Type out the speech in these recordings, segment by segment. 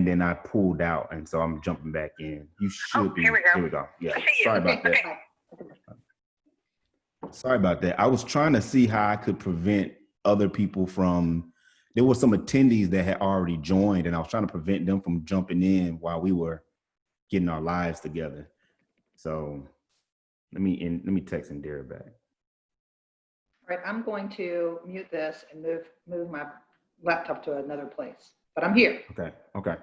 and then I pulled out, and so I'm jumping back in. You should be. Here we go. Here we go. Yeah. I see you. Sorry about that. Sorry about that. I was trying to see how I could prevent other people from. There were some attendees that had already joined, and I was trying to prevent them from jumping in while we were getting our lives together. So let me text Indira back. All right, I'm going to mute this and move my laptop to another place, but I'm here. Okay. Okay.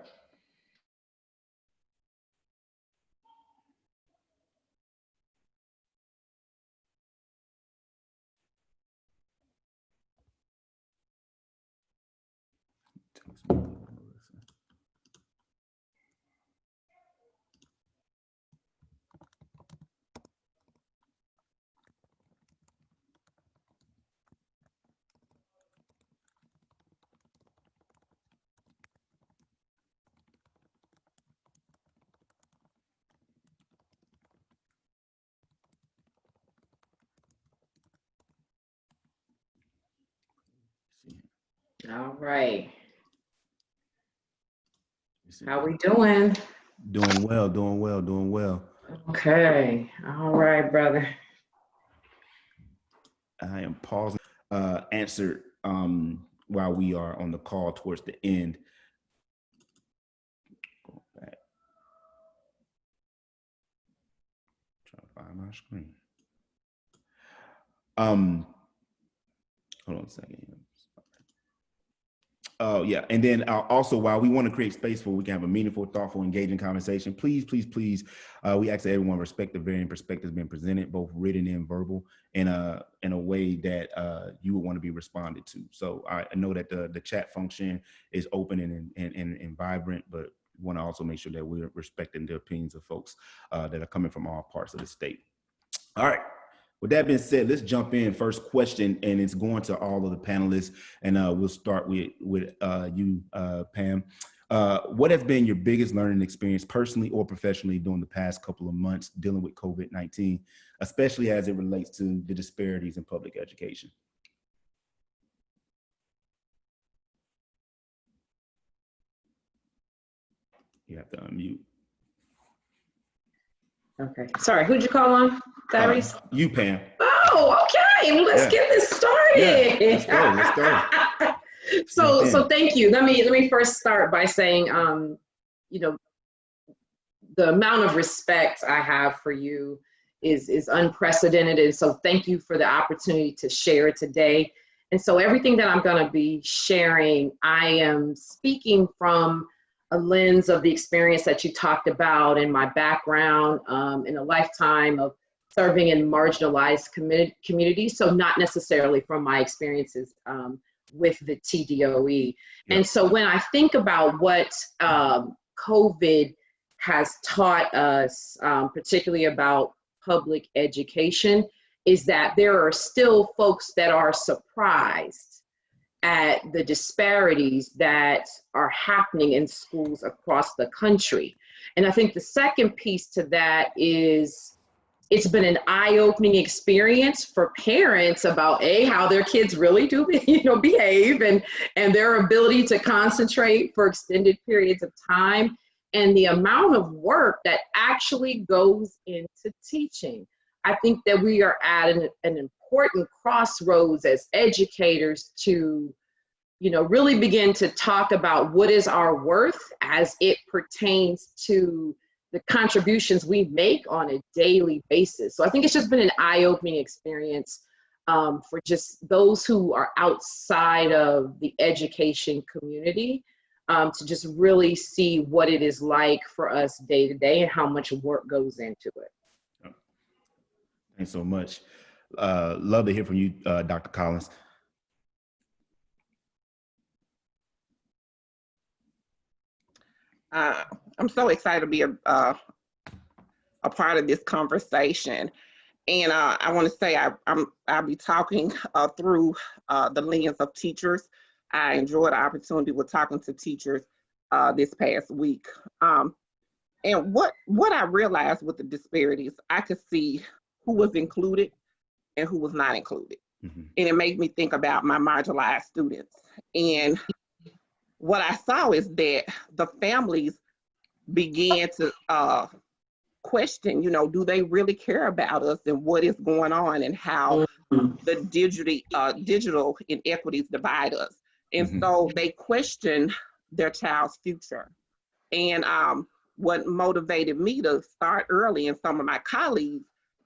All right. How we doing? Doing well, doing well, doing well. Okay. All right, brother. I am pausing. Answered while we are on the call towards the end. Go back. Trying to find my screen. Hold on a second. Oh, yeah. And then also, while we want to create space where we can have a meaningful, thoughtful, engaging conversation, please, we ask that everyone respect the varying perspectives being presented, both written and verbal, in a way that you would want to be responded to. So I know that the chat function is open and vibrant, but we want to also make sure that we're respecting the opinions of folks that are coming from all parts of the state. All right. With that being said, let's jump in. First question, and it's going to all of the panelists, and we'll start with you, Pam. What has been your biggest learning experience personally or professionally during the past couple of months dealing with COVID-19, especially as it relates to the disparities in public education? You have to unmute. Okay. Sorry, who'd you call on? Tyrese? You, Pam. Oh, okay. Well, let's get this started. Yeah, let's go. So thank you. Let me first start by saying, you know, the amount of respect I have for you is unprecedented. And so thank you for the opportunity to share today. And so everything that I'm going to be sharing, I am speaking from a lens of the experience that you talked about in my background, in a lifetime of serving in marginalized communities. So not necessarily from my experiences with the TDOE. Yeah. And so when I think about what COVID has taught us, particularly about public education, is that there are still folks that are surprised at the disparities that are happening in schools across the country. And I think the second piece to that is it's been an eye-opening experience for parents about how their kids really do behave and their ability to concentrate for extended periods of time, and the amount of work that actually goes into teaching. I think that we are at an important crossroads as educators to, really begin to talk about what is our worth as it pertains to the contributions we make on a daily basis. So I think it's just been an eye-opening experience for just those who are outside of the education community to just really see what it is like for us day to day and how much work goes into it. Thanks so much. Love to hear from you, Dr. Collins. I'm so excited to be a part of this conversation. And I want to say I'll be talking through the lens of teachers. I enjoyed the opportunity with talking to teachers this past week. And what I realized with the disparities, I could see who was included and who was not included. Mm-hmm. And it made me think about my marginalized students. And what I saw is that the families began to question, do they really care about us and what is going on and how the digital inequities divide us. And so they question their child's future. And what motivated me to start early, and some of my colleagues,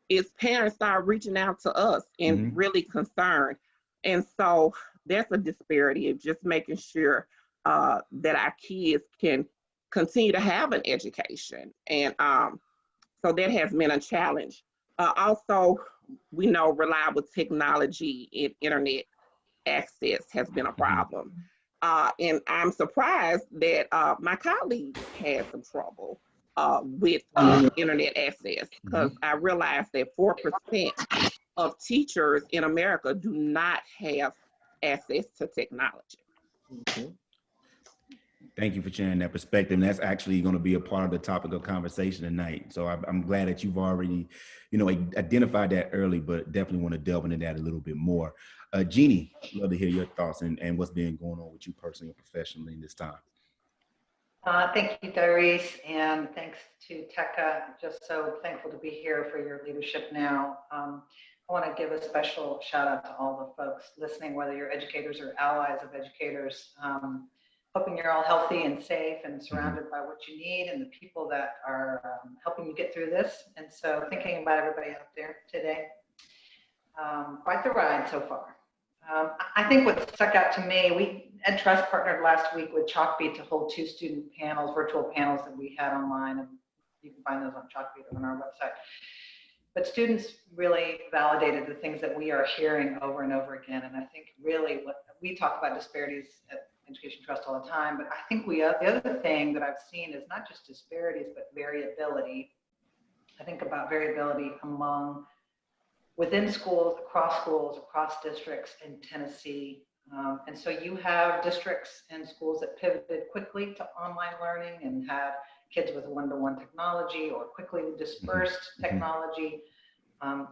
is parents start reaching out to us and really concerned. And so there's a disparity of just making sure that our kids can continue to have an education. And so that has been a challenge. Also, we know reliable technology and internet access has been a problem. And I'm surprised that my colleagues had some trouble with internet access, because I realized that 4% of teachers in America do not have access to technology. Thank you for sharing that perspective. And that's actually going to be a part of the topic of conversation tonight. So I'm glad that you've already, identified that early, but definitely want to delve into that a little bit more. Jeannie, love to hear your thoughts and what's been going on with you personally and professionally in this time. Thank you, Darius, and thanks to TECA. Just so thankful to be here for your leadership now. I want to give a special shout out to all the folks listening, whether you're educators or allies of educators. Hoping you're all healthy and safe and surrounded by what you need and the people that are helping you get through this. And so thinking about everybody out there today, quite the ride so far. I think what stuck out to me, Ed Trust partnered last week with Chalkbeat to hold 2 student panels, virtual panels that we had online, and you can find those on Chalkbeat or on our website. But students really validated the things that we are hearing over and over again. And I think really what we talk about disparities at Education Trust all the time, but I think the other thing that I've seen is not just disparities, but variability. I think about variability within schools, across districts in Tennessee. And so you have districts and schools that pivoted quickly to online learning and had kids with one-to-one technology or quickly dispersed technology.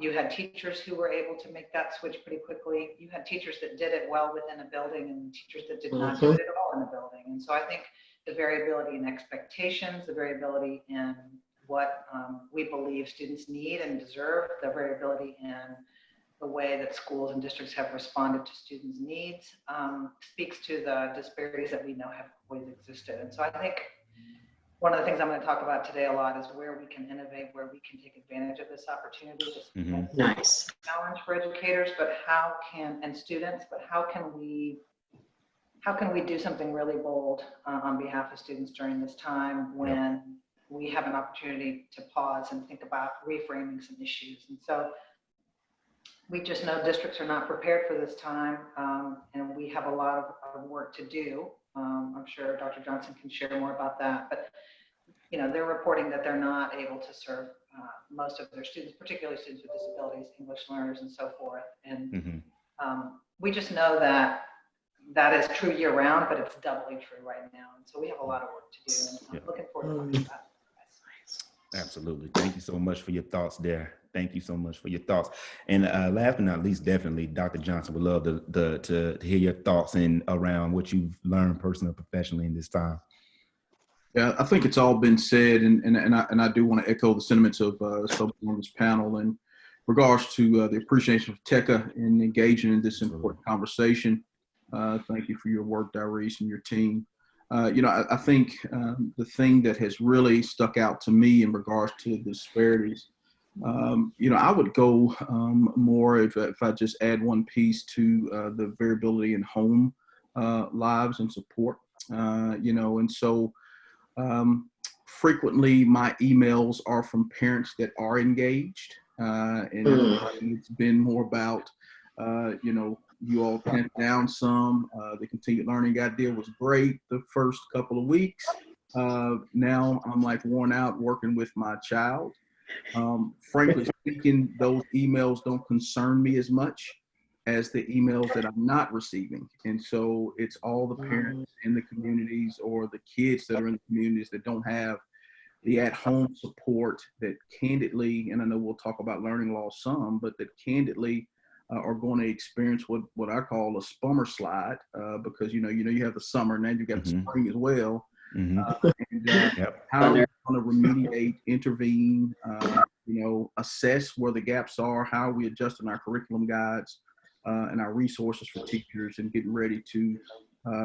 You had teachers who were able to make that switch pretty quickly. You had teachers that did it well within a building and teachers that did not do it at all in a building. And so I think the variability in expectations, the variability in what we believe students need and deserve, the variability in the way that schools and districts have responded to students' needs speaks to the disparities that we know have always existed. And so I think one of the things I'm going to talk about today a lot is where we can innovate, where we can take advantage of this opportunity. Nice challenge for educators, but and students, but how can we do something really bold on behalf of students during this time when we have an opportunity to pause and think about reframing some issues. And so we just know districts are not prepared for this time, and we have a lot of work to do. I'm sure Dr. Johnson can share more about that, but they're reporting that they're not able to serve most of their students, particularly students with disabilities, English learners, and so forth. And we just know that is true year round, but it's doubly true right now. And so we have a lot of work to do, and I'm looking forward to that. Absolutely. Thank you so much for your thoughts there. Thank you so much for your thoughts. And last but not least, definitely, Dr. Johnson, would love to hear your thoughts around what you've learned personally and professionally in this time. Yeah, I think it's all been said, and I do want to echo the sentiments of someone on this panel in regards to the appreciation of TECA and engaging in this important conversation. Thank you for your work, Darius, and your team. I think the thing that has really stuck out to me in regards to the disparities, I would go more if I just add one piece to the variability in home lives and support, and so frequently my emails are from parents that are engaged, and it's been more about, you all tamped down some. The continued learning idea was great the first couple of weeks. Now I'm like worn out working with my child. Frankly speaking, those emails don't concern me as much as the emails that I'm not receiving. And so it's all the parents in the communities or the kids that are in the communities that don't have the at-home support that candidly, and I know we'll talk about learning loss some, but that candidly are going to experience what I call a spummer slide, because you have the summer, and then you got the spring as well. Yep. How we're going to remediate, intervene, assess where the gaps are, how are we adjusting our curriculum guides and our resources for teachers, and getting ready to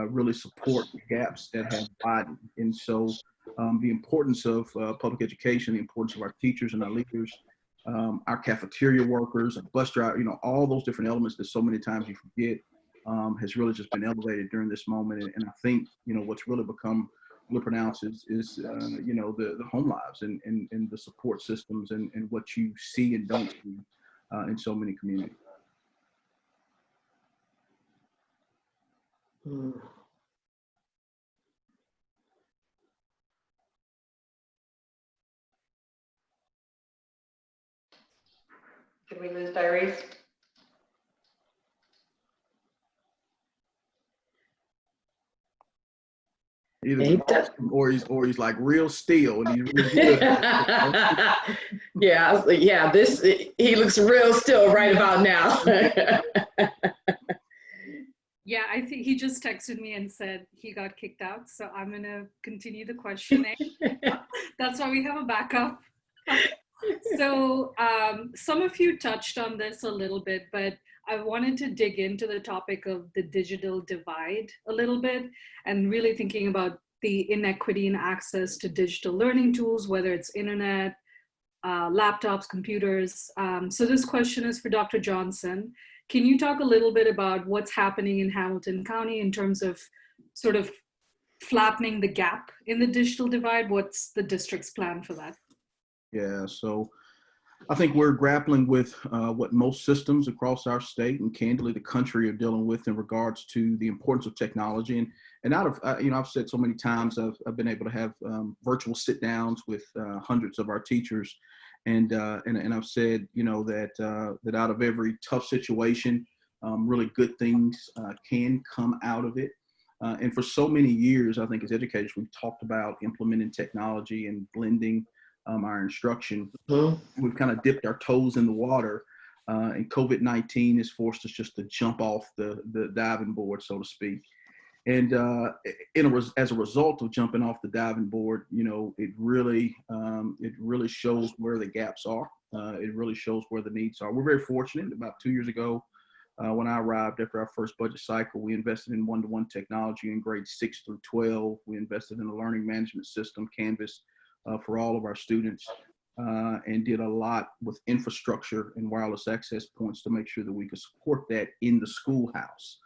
really support the gaps that have widened. And so the importance of public education, the importance of our teachers and our leaders, our cafeteria workers, and bus driver, all those different elements that so many times you forget, has really just been elevated during this moment. And I think, what's really become really pronounced is the home lives and the support systems and what you see and don't see in so many communities. Did we lose Diaries? Either or he's like real still, and he's real good. Yeah. He looks real still right about now. Yeah, I think he just texted me and said he got kicked out. So I'm going to continue the questioning. That's why we have a backup. So some of you touched on this a little bit, but I wanted to dig into the topic of the digital divide a little bit, and really thinking about the inequity in access to digital learning tools, whether it's internet, laptops, computers. So this question is for Dr. Johnson. Can you talk a little bit about what's happening in Hamilton County in terms of sort of flattening the gap in the digital divide? What's the district's plan for that? Yeah, so I think we're grappling with what most systems across our state and candidly the country are dealing with in regards to the importance of technology. And out of, I've said so many times, I've been able to have virtual sit downs with hundreds of our teachers. And I've said, that out of every tough situation, really good things can come out of it. And for so many years, I think as educators, we've talked about implementing technology and blending our instruction. We've kind of dipped our toes in the water, and COVID-19 has forced us just to jump off the diving board, so to speak. And as a result of jumping off the diving board, it really shows where the gaps are. It really shows where the needs are. We're very fortunate. About 2 years ago, when I arrived after our first budget cycle, we invested in one-to-one technology in grades 6 through 12. We invested in a learning management system, Canvas, for all of our students, and did a lot with infrastructure and wireless access points to make sure that we could support that in the schoolhouse.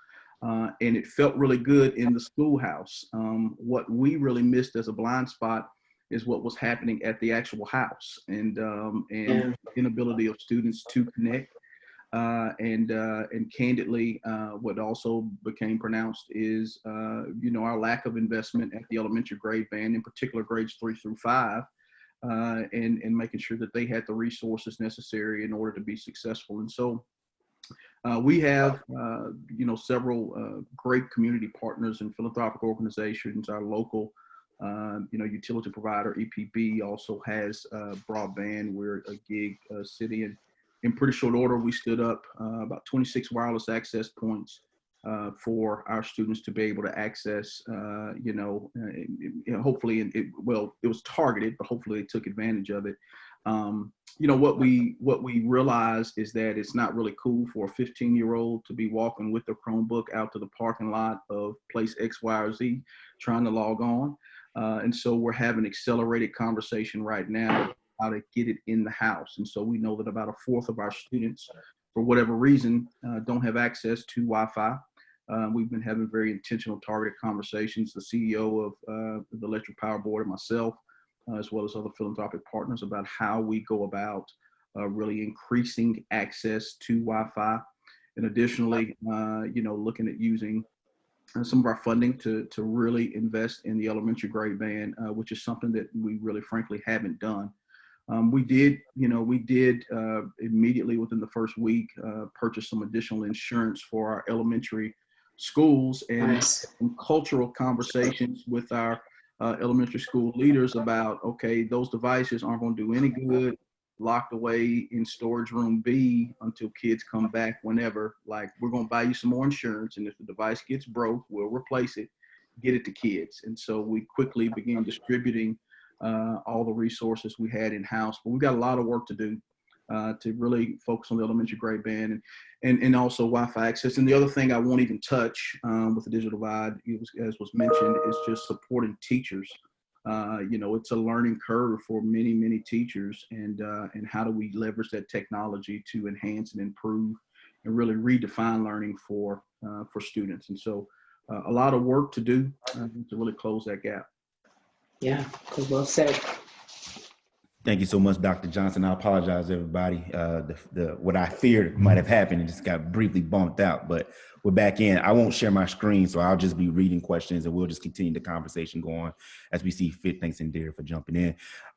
And it felt really good in the schoolhouse. What we really missed as a blind spot is what was happening at the actual house, and inability of students to connect. And candidly, what also became pronounced is, our lack of investment at the elementary grade band, in particular grades 3 through 5, and making sure that they had the resources necessary in order to be successful. And so we have, several great community partners and philanthropic organizations. Our local, utility provider, EPB, also has broadband. We're a gig city, and in pretty short order, we stood up about 26 wireless access points for our students to be able to access, hopefully, it was targeted, but hopefully they took advantage of it. What we realized is that it's not really cool for a 15-year-old to be walking with their Chromebook out to the parking lot of place X, Y, or Z, trying to log on. And so we're having accelerated conversation right now how to get it in the house. And so we know that about 1/4 of our students, for whatever reason, don't have access to Wi-Fi. We've been having very intentional, targeted conversations, the CEO of the Electric Power Board and myself, as well as other philanthropic partners, about how we go about really increasing access to Wi-Fi. And additionally, looking at using some of our funding to really invest in the elementary grade band, which is something that we really, frankly, haven't done. We did immediately within the first week purchase some additional insurance for our elementary schools, and some cultural conversations with our elementary school leaders about, okay, those devices aren't going to do any good locked away in storage room B until kids come back whenever. Like, we're going to buy you some more insurance, and if the device gets broke, we'll replace it, get it to kids. And so we quickly began distributing all the resources we had in-house. But we've got a lot of work to do to really focus on the elementary grade band and also Wi-Fi access. And the other thing I won't even touch with the digital divide, as was mentioned, is just supporting teachers. It's a learning curve for many, many teachers, and how do we leverage that technology to enhance and improve and really redefine learning for students. And so a lot of work to do to really close that gap. Yeah, well said. Thank you so much, Dr. Johnson. I apologize, everybody. What I feared might have happened, it just got briefly bumped out, but we're back in. I won't share my screen, so I'll just be reading questions, and we'll just continue the conversation going as we see fit. Thanks, Indira, for jumping in.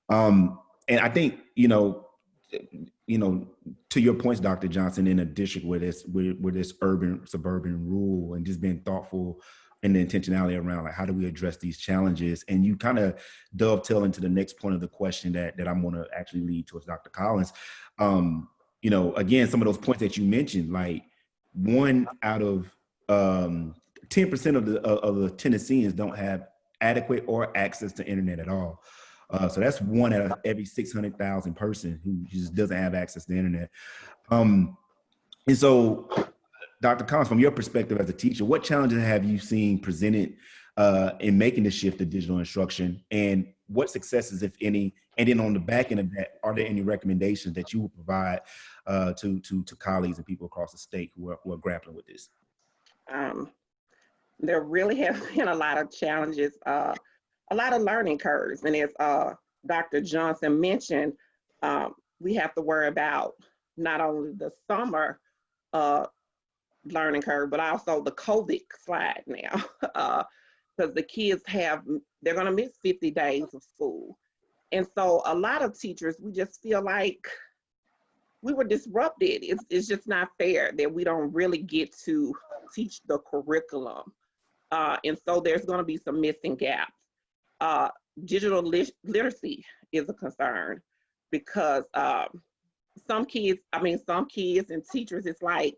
And I think, to your points, Dr. Johnson, in a district where this urban, suburban, rural, and just being thoughtful and the intentionality around, like, how do we address these challenges? And you kind of dovetail into the next point of the question that I'm going to actually lead towards Dr. Collins. Again, some of those points that you mentioned, like 1 out of 10% of the Tennesseans don't have adequate or access to internet at all. So that's 1 out of every 600,000 person who just doesn't have access to the internet. And so, Dr. Collins, from your perspective as a teacher, what challenges have you seen presented in making the shift to digital instruction, and what successes, if any, and then on the back end of that, are there any recommendations that you would provide to colleagues and people across the state who are grappling with this? There really have been a lot of challenges, a lot of learning curves, and as Dr. Johnson mentioned, we have to worry about not only the summer learning curve, but also the COVID slide now, because the kids they're going to miss 50 days of school. And so a lot of teachers, we just feel like we were disrupted. It's just not fair that we don't really get to teach the curriculum. And so there's going to be some missing gaps. Digital literacy is a concern, because some kids and teachers, it's like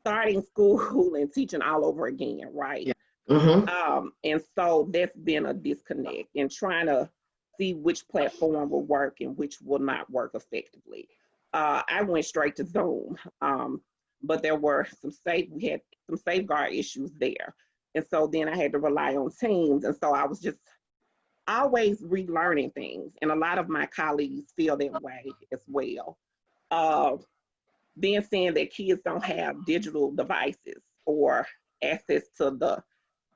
starting school and teaching all over again, right? Yeah. Mm-hmm. And so there's been a disconnect in trying to see which platform will work and which will not work effectively. I went straight to Zoom, but there were we had some safeguard issues there. And so then I had to rely on Teams. And so I was just always relearning things. And a lot of my colleagues feel that way as well. Then saying that kids don't have digital devices or access to the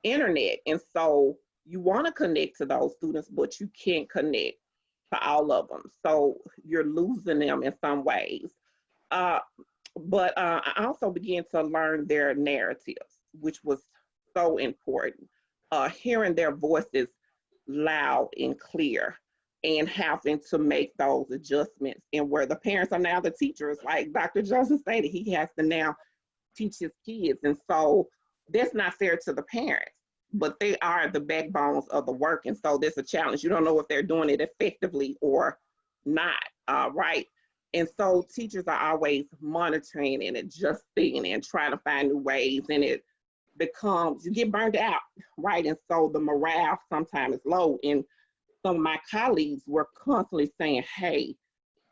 internet. And so you want to connect to those students, but you can't connect to all of them. So you're losing them in some ways. But I also began to learn their narratives, which was so important. Hearing their voices loud and clear, and having to make those adjustments, and where the parents are now the teachers, like Dr. Johnson stated, he has to now teach his kids. And so that's not fair to the parents, but they are the backbones of the work. And so there's a challenge. You don't know if they're doing it effectively or not, right? And so teachers are always monitoring and adjusting and trying to find new ways, and it becomes, you get burned out, right? And so the morale sometimes is low. And some of my colleagues were constantly saying, hey,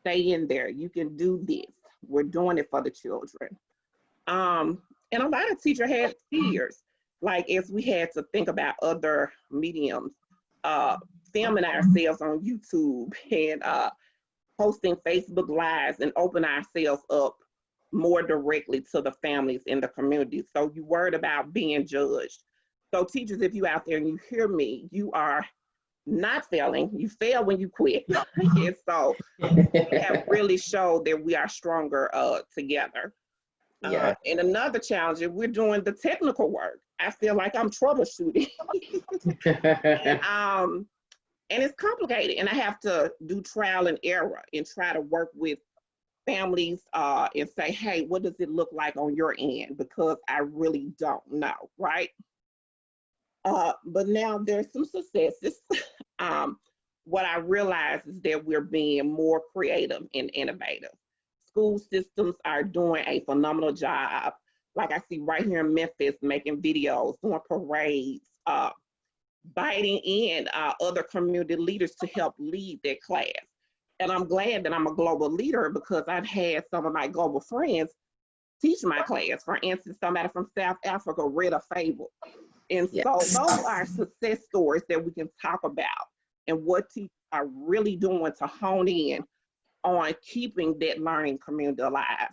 stay in there. You can do this. We're doing it for the children. And a lot of teachers had fears, like as we had to think about other mediums, filming ourselves on YouTube and posting Facebook Lives and open ourselves up more directly to the families in the community. So you worried about being judged. So teachers, if you out there and you hear me, you are not failing. You fail when you quit. And so we have really showed that we are stronger together. Yeah. And another challenge is we're doing the technical work. I feel like I'm troubleshooting. And it's complicated. And I have to do trial and error and try to work with families and say, hey, what does it look like on your end? Because I really don't know, right? But now there's some successes. what I realize is that we're being more creative and innovative. School systems are doing a phenomenal job. Like I see right here in Memphis, making videos, doing parades, inviting in other community leaders to help lead their class. And I'm glad that I'm a global leader because I've had some of my global friends teach my class. For instance, somebody from South Africa read a fable. And so those are success stories that we can talk about and what teachers are really doing to hone in on keeping that learning community alive.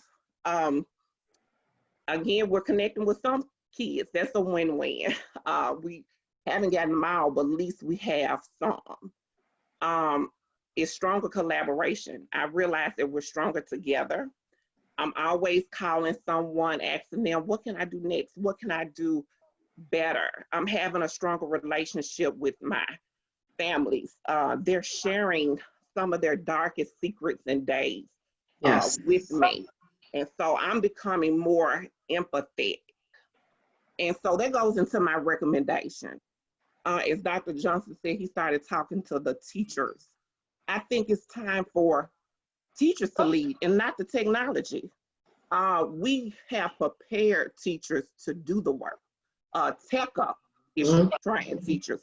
Again, we're connecting with some kids. That's a win-win. We haven't gotten them all, but at least we have some. It's stronger collaboration. I realize that we're stronger together. I'm always calling someone, asking them, what can I do next? What can I do better? I'm having a stronger relationship with my families. They're sharing some of their darkest secrets and days with me. And so I'm becoming more empathetic. And so that goes into my recommendation. As Dr. Johnson said, he started talking to the teachers. I think it's time for teachers to lead and not the technology. We have prepared teachers to do the work. TECA is training teachers.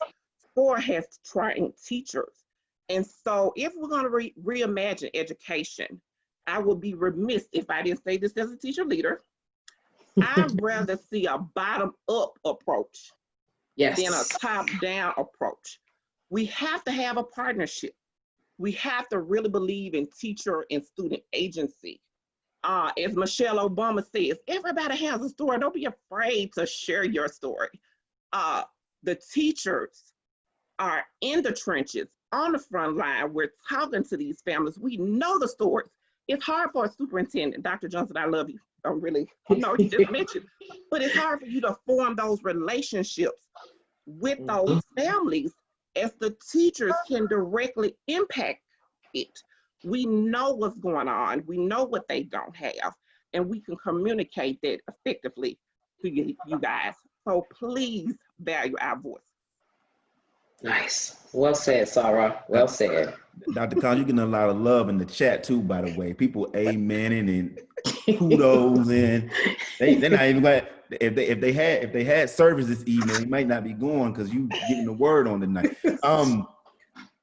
SCORE has trained teachers. And so if we're going to reimagine education, I would be remiss if I didn't say this as a teacher leader. I'd rather see a bottom-up approach than a top-down approach. We have to have a partnership. We have to really believe in teacher and student agency. As Michelle Obama says, everybody has a story. Don't be afraid to share your story. The teachers are in the trenches, on the front line. We're talking to these families. We know the stories. It's hard for a superintendent. Dr. Johnson, I love you. I really know you just mentioned, but it's hard for you to form those relationships with those families as the teachers can directly impact it. We know what's going on. We know what they don't have, and we can communicate that effectively to you guys. So please value our voice. Nice. Well said, Sarah. Well said. Dr. Collins, you're getting a lot of love in the chat too, by the way. People amening and kudos, and they're not even glad. If they had service this evening, they might not be going because you getting the word on tonight.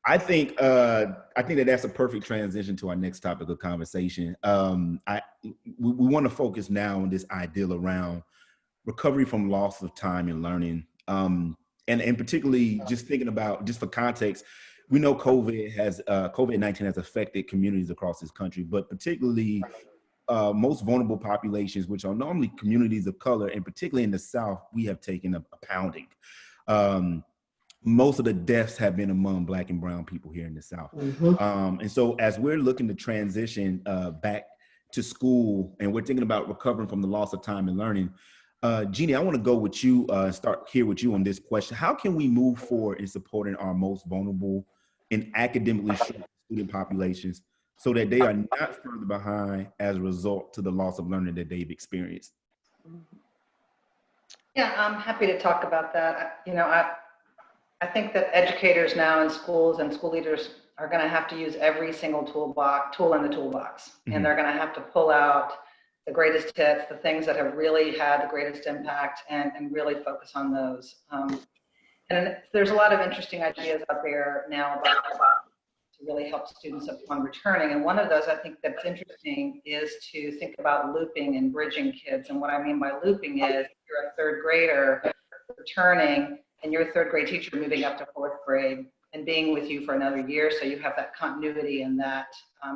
I think that's a perfect transition to our next topic of conversation. We want to focus now on this ideal around recovery from loss of time and learning. And particularly just thinking about, just for context, we know COVID-19 has affected communities across this country, but particularly most vulnerable populations, which are normally communities of color, and particularly in the South, we have taken a pounding. Most of the deaths have been among Black and brown people here in the South. And so as we're looking to transition back to school and we're thinking about recovering from the loss of time and learning, Jeannie, I want to go with you, start here with you on this question. How can we move forward in supporting our most vulnerable and academically short student populations so that they are not further behind as a result to the loss of learning that they've experienced? Yeah, I'm happy to talk about that. I think that educators now in schools and school leaders are going to have to use every single tool in the toolbox, and they're going to have to pull out the greatest hits, the things that have really had the greatest impact, and really focus on those. And there's a lot of interesting ideas out there now about to really help students upon returning. And one of those I think that's interesting is to think about looping and bridging kids. And what I mean by looping is you're a third grader returning and your third grade teacher moving up to fourth grade and being with you for another year. So you have that continuity and that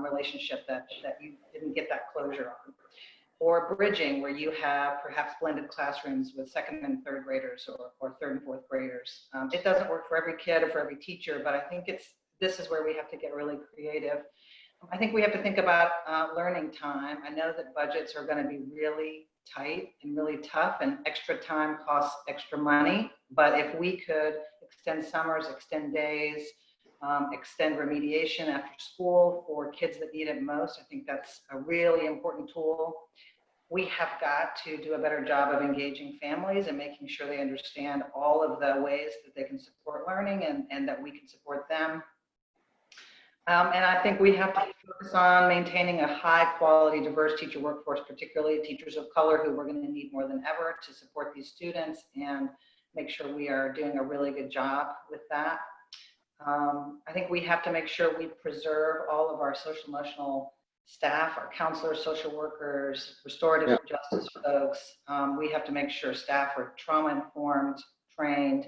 relationship that you didn't get that closure on. Or bridging, where you have perhaps blended classrooms with second and third graders or third and fourth graders. It doesn't work for every kid or for every teacher, but I think this is where we have to get really creative. I think we have to think about learning time. I know that budgets are going to be really tight and really tough, and extra time costs extra money. But if we could extend summers, extend days, extend remediation after school for kids that need it most, I think that's a really important tool. We have got to do a better job of engaging families and making sure they understand all of the ways that they can support learning and that we can support them. And I think we have to focus on maintaining a high quality, diverse teacher workforce, particularly teachers of color who we're going to need more than ever to support these students and make sure we are doing a really good job with that. I think we have to make sure we preserve all of our social emotional staff, our counselors, social workers, restorative justice folks. We have to make sure staff are trauma informed, trained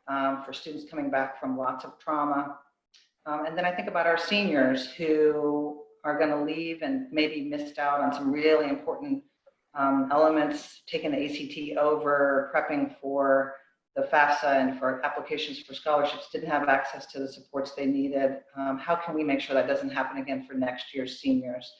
for students coming back from lots of trauma. And then I think about our seniors who are going to leave and maybe missed out on some really important elements, taking the ACT over, prepping for the FAFSA and for applications for scholarships, didn't have access to the supports they needed. How can we make sure that doesn't happen again for next year's seniors?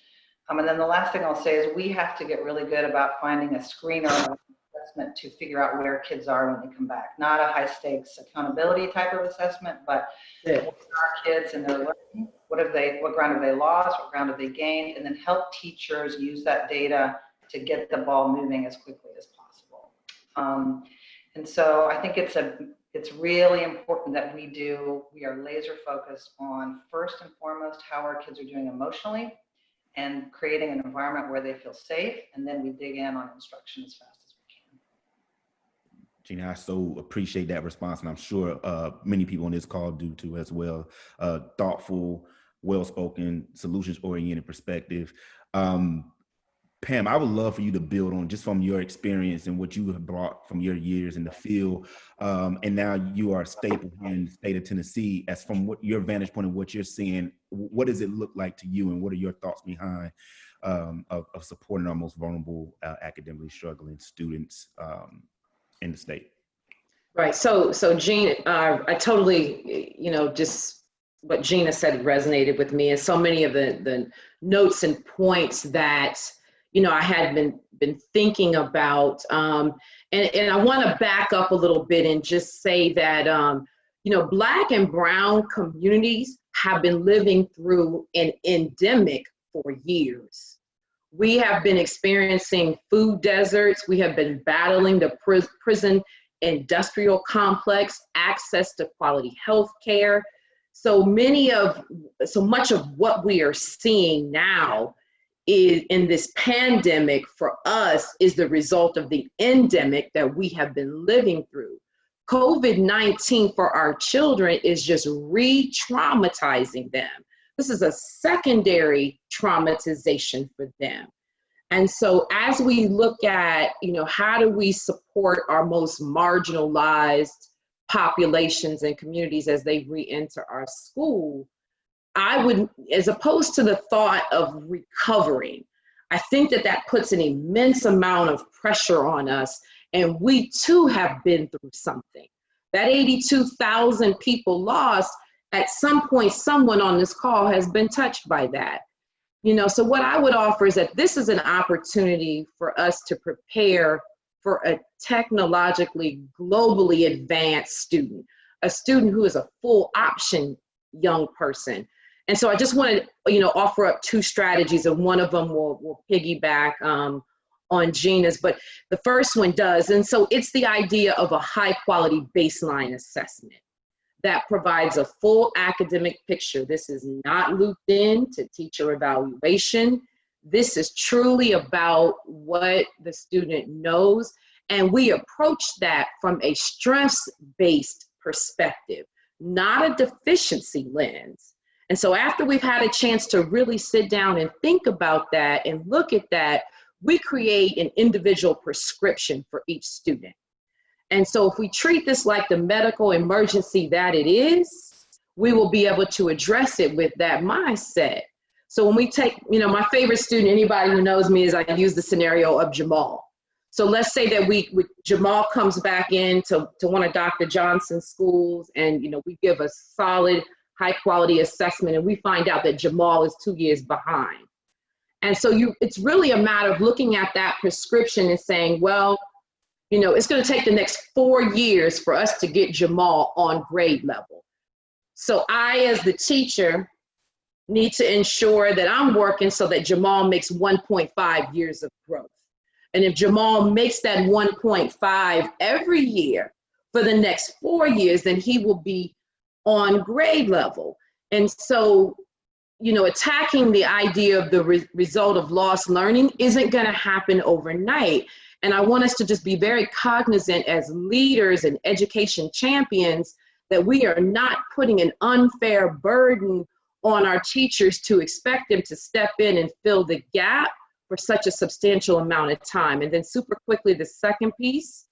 And then the last thing I'll say is we have to get really good about finding a screener assessment to figure out where kids are when they come back. Not a high stakes accountability type of assessment, but what are kids and their learning? What ground have they lost? What ground have they gained? And then help teachers use that data to get the ball moving as quickly as possible. And so I think it's really important that we are laser focused on first and foremost how our kids are doing emotionally and creating an environment where they feel safe, and then we dig in on instruction as fast as we can. Gina, I so appreciate that response, and I'm sure many people on this call do too as well. Thoughtful, well-spoken, solutions-oriented perspective. Pam, I would love for you to build on just from your experience and what you have brought from your years in the field. And now you are a staple in the state of Tennessee. As from what your vantage point and what you're seeing, what does it look like to you, and what are your thoughts behind of supporting our most vulnerable, academically struggling students in the state? Right. So Gina, I totally, just what Gina said resonated with me, and so many of the notes and points that I had been thinking about, and I want to back up a little bit and just say that Black and Brown communities have been living through an endemic for years. We have been experiencing food deserts. We have been battling the prison industrial complex, access to quality health care. So much of what we are seeing now is in this pandemic for us is the result of the endemic that we have been living through. COVID-19 for our children is just re-traumatizing them. This is a secondary traumatization for them. And so as we look at, how do we support our most marginalized populations and communities as they re-enter our school, I would, as opposed to the thought of recovering, I think that puts an immense amount of pressure on us. And we too have been through something. That 82,000 people lost, at some point, someone on this call has been touched by that. So what I would offer is that this is an opportunity for us to prepare for a technologically, globally advanced student, a student who is a full option young person. And so I just want to, offer up two strategies, and one of them will piggyback on Gina's, but the first one does. And so it's the idea of a high quality baseline assessment that provides a full academic picture. This is not looped in to teacher evaluation. This is truly about what the student knows. And we approach that from a strengths-based perspective, not a deficiency lens. And so after we've had a chance to really sit down and think about that and look at that, we create an individual prescription for each student. And so if we treat this like the medical emergency that it is, we will be able to address it with that mindset. So when we take, my favorite student, anybody who knows me, is I use the scenario of Jamal. So let's say that Jamal comes back to one of Dr. Johnson's schools, and we give a solid, high quality assessment, and we find out that Jamal is 2 years behind. And so it's really a matter of looking at that prescription and saying, well, it's going to take the next 4 years for us to get Jamal on grade level. So I, as the teacher, need to ensure that I'm working so that Jamal makes 1.5 years of growth. And if Jamal makes that 1.5 every year for the next 4 years, then he will be on grade level. And so attacking the idea of the result of lost learning isn't going to happen overnight. And I want us to just be very cognizant as leaders and education champions that we are not putting an unfair burden on our teachers to expect them to step in and fill the gap for such a substantial amount of time. And then super quickly, the second piece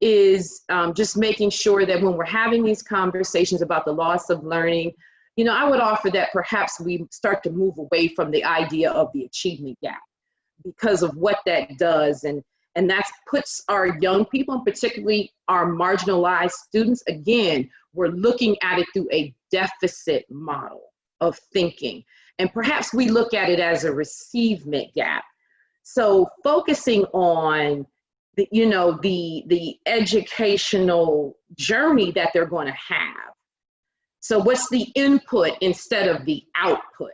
is just making sure that when we're having these conversations about the loss of learning, I would offer that perhaps we start to move away from the idea of the achievement gap because of what that does. And that puts our young people, and particularly our marginalized students, again, we're looking at it through a deficit model of thinking. And perhaps we look at it as a receivement gap. So focusing on the educational journey that they're going to have. So what's the input instead of the output?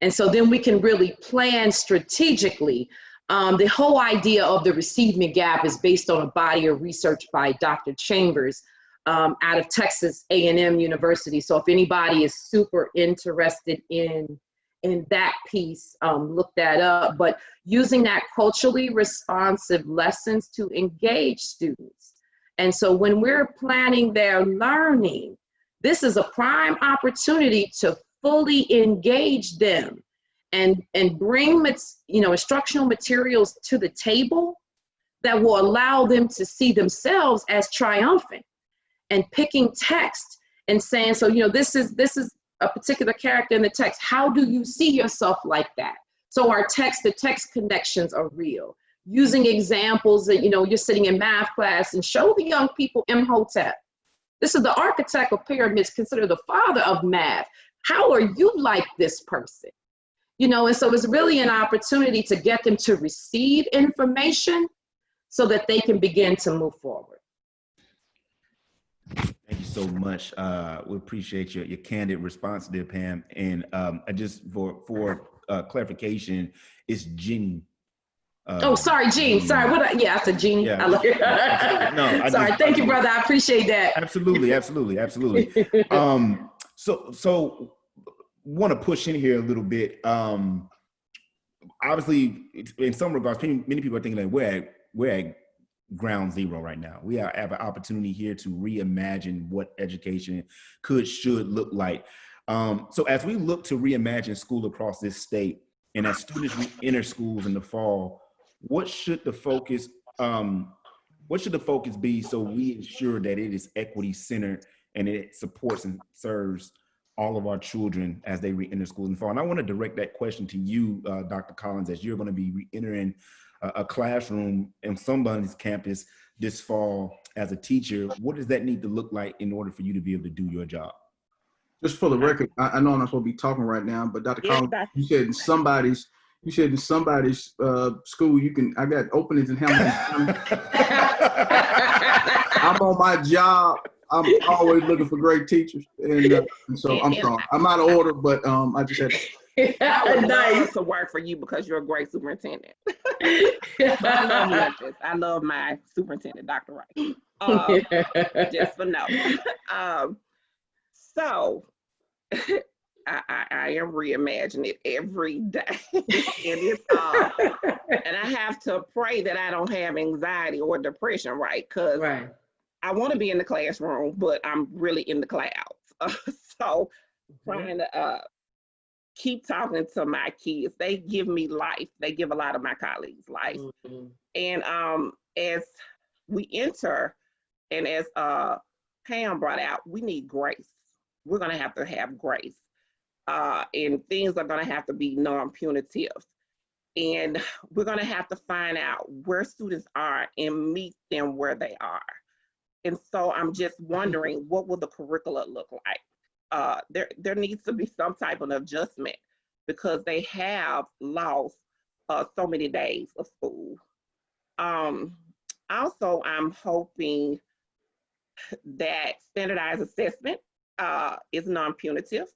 And so then we can really plan strategically. The whole idea of the receivement gap is based on a body of research by Dr. Chambers out of Texas A&M University. So if anybody is super interested in that piece, look that up. But using that culturally responsive lessons to engage students. And so when we're planning their learning, this is a prime opportunity to fully engage them and bring instructional materials to the table that will allow them to see themselves as triumphant, and picking text and saying, so this is a particular character in the text. How do you see yourself like that? So our text-to-text connections are real. Using examples that, you're sitting in math class and show the young people Imhotep. This is the architect of pyramids, considered the father of math. How are you like this person? And so it's really an opportunity to get them to receive information so that they can begin to move forward. Thank you so much. We appreciate your candid response there, Pam. And just for clarification, it's Jeannie. Sorry, Jean. Sorry, I said Jeannie. Yeah. I love it. No, sorry. Thank you, brother. I appreciate that. Absolutely. So want to push in here a little bit. Obviously, in some regards, many people are thinking that we're at ground zero right now. We have an opportunity here to reimagine what education should look like. So as we look to reimagine school across this state, and as students enter schools in the fall, what should the focus be so we ensure that it is equity centered and it supports and serves all of our children as they re-enter school in the fall? And I want to direct that question to you, Dr. Collins, as you're going to be re-entering a classroom on somebody's campus this fall as a teacher. What does that need to look like in order for you to be able to do your job? Just for the record, I know I'm not supposed to be talking right now, but Dr. Collins, you said in somebody's school, I got openings in Hamilton. I'm on my job. I'm always looking for great teachers, and so I'm sorry. I'm out of order, but I just had to. I would love to work for you because you're a great superintendent. I love lunches. I love my superintendent, Dr. Wright. Just for now. So I am reimagining it every day. And I have to pray that I don't have anxiety or depression, right? Because I want to be in the classroom, but I'm really in the clouds. So trying to keep talking to my kids. They give me life. They give a lot of my colleagues life. And as we enter, and as Pam brought out, we need grace. We're going to have grace. And things are going to have to be non-punitive. And we're going to have to find out where students are and meet them where they are. And so I'm just wondering, what will the curricula look like? There needs to be some type of adjustment because they have lost so many days of school. Also, I'm hoping that standardized assessment is non-punitive.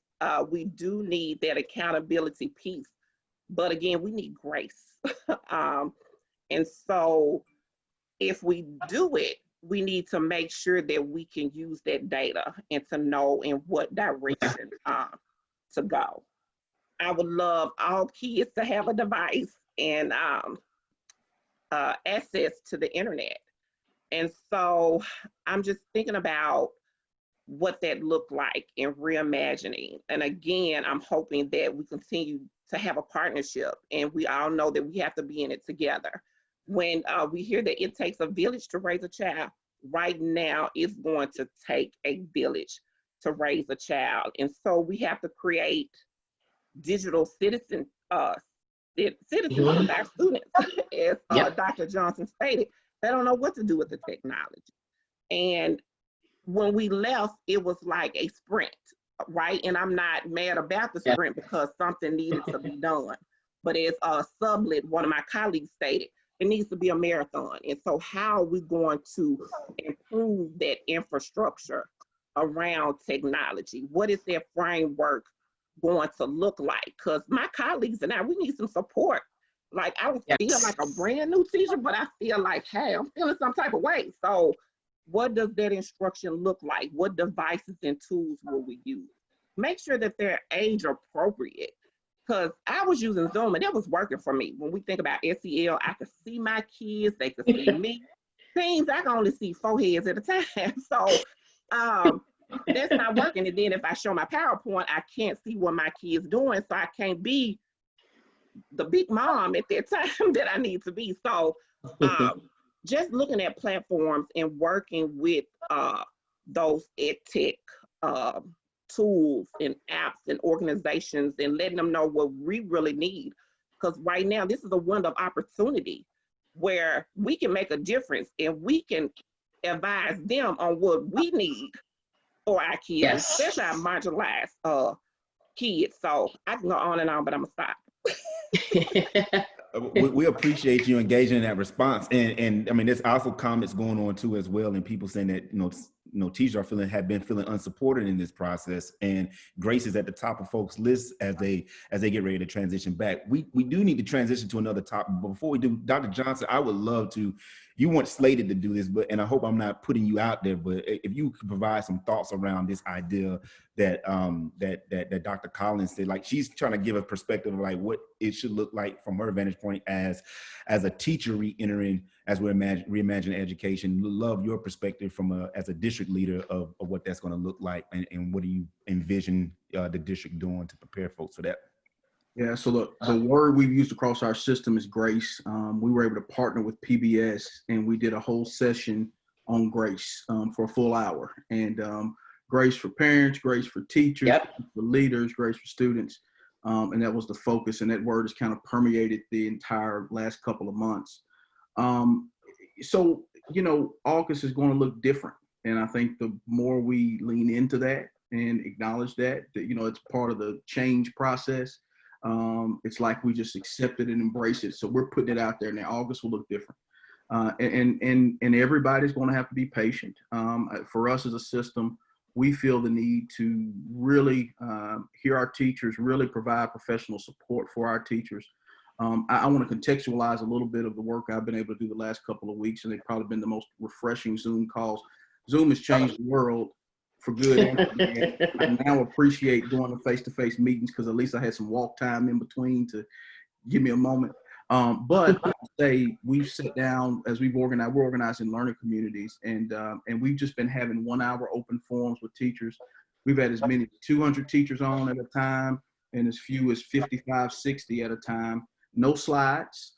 We do need that accountability piece, but again, we need grace. And so if we do it, we need to make sure that we can use that data and to know in what direction to go. I would love all kids to have a device and access to the internet. And so I'm just thinking about what that looked like in reimagining. And again, I'm hoping that we continue to have a partnership, and we all know that we have to be in it together. When we hear that it takes a village to raise a child, right now it's going to take a village to raise a child. And so we have to create digital citizens with our students. As Dr. Johnson stated, they don't know what to do with the technology. And when we left, it was like a sprint, right? And I'm not mad about the sprint because something needed to be done. But as Sublet, one of my colleagues stated, it needs to be a marathon. And so how are we going to improve that infrastructure around technology? What is their framework going to look like? Because my colleagues and I, we need some support. Like, I don't feel like a brand new teacher, but I feel like, hey, I'm feeling some type of way. So what does that instruction look like? What devices and tools will we use? Make sure that they're age appropriate. Because I was using Zoom and it was working for me. When we think about SEL, I could see my kids, they could see me. Things I can only see 4 heads at a time. So that's not working. And then if I show my PowerPoint, I can't see what my kids doing. So I can't be the big mom at that time that I need to be. So just looking at platforms and working with those EdTech tools and apps and organizations and letting them know what we really need. Because right now, this is a window of opportunity where we can make a difference and we can advise them on what we need for our kids, especially our marginalized kids. So I can go on and on, but I'm gonna stop. We appreciate you engaging in that response, and I mean, there's also comments going on too as well, and people saying that teachers have been feeling unsupported in this process, and Grace is at the top of folks' lists as they get ready to transition back. We do need to transition to another topic, but before we do, Dr. Johnson, I would love to. You weren't slated to do this, and I hope I'm not putting you out there, but if you could provide some thoughts around this idea that that Dr. Collins said, like she's trying to give a perspective of like what it should look like from her vantage point as a teacher re-entering as we're reimagining education. Love your perspective from as a district leader of what that's going to look like, and what do you envision the district doing to prepare folks for that? Yeah, so look, the word we've used across our system is grace. We were able to partner with PBS and we did a whole session on grace for a full hour. And grace for parents, grace for teachers, for leaders, grace for students. And that was the focus, and that word has kind of permeated the entire last couple of months. So, August is going to look different. And I think the more we lean into that and acknowledge that it's part of the change process. It's like we just accept it and embrace it. So we're putting it out there now. August will look different. And everybody's going to have to be patient. For us as a system, we feel the need to really hear our teachers, really provide professional support for our teachers. I want to contextualize a little bit of the work I've been able to do the last couple of weeks, and they've probably been the most refreshing Zoom calls. Zoom has changed the world for good and for bad. I now appreciate doing the face-to-face meetings because at least I had some walk time in between to give me a moment. But I'll say we've sat down as we're organizing learning communities, and we've just been having 1 hour open forums with teachers. We've had as many as 200 teachers on at a time and as few as 55, 60 at a time. No slides.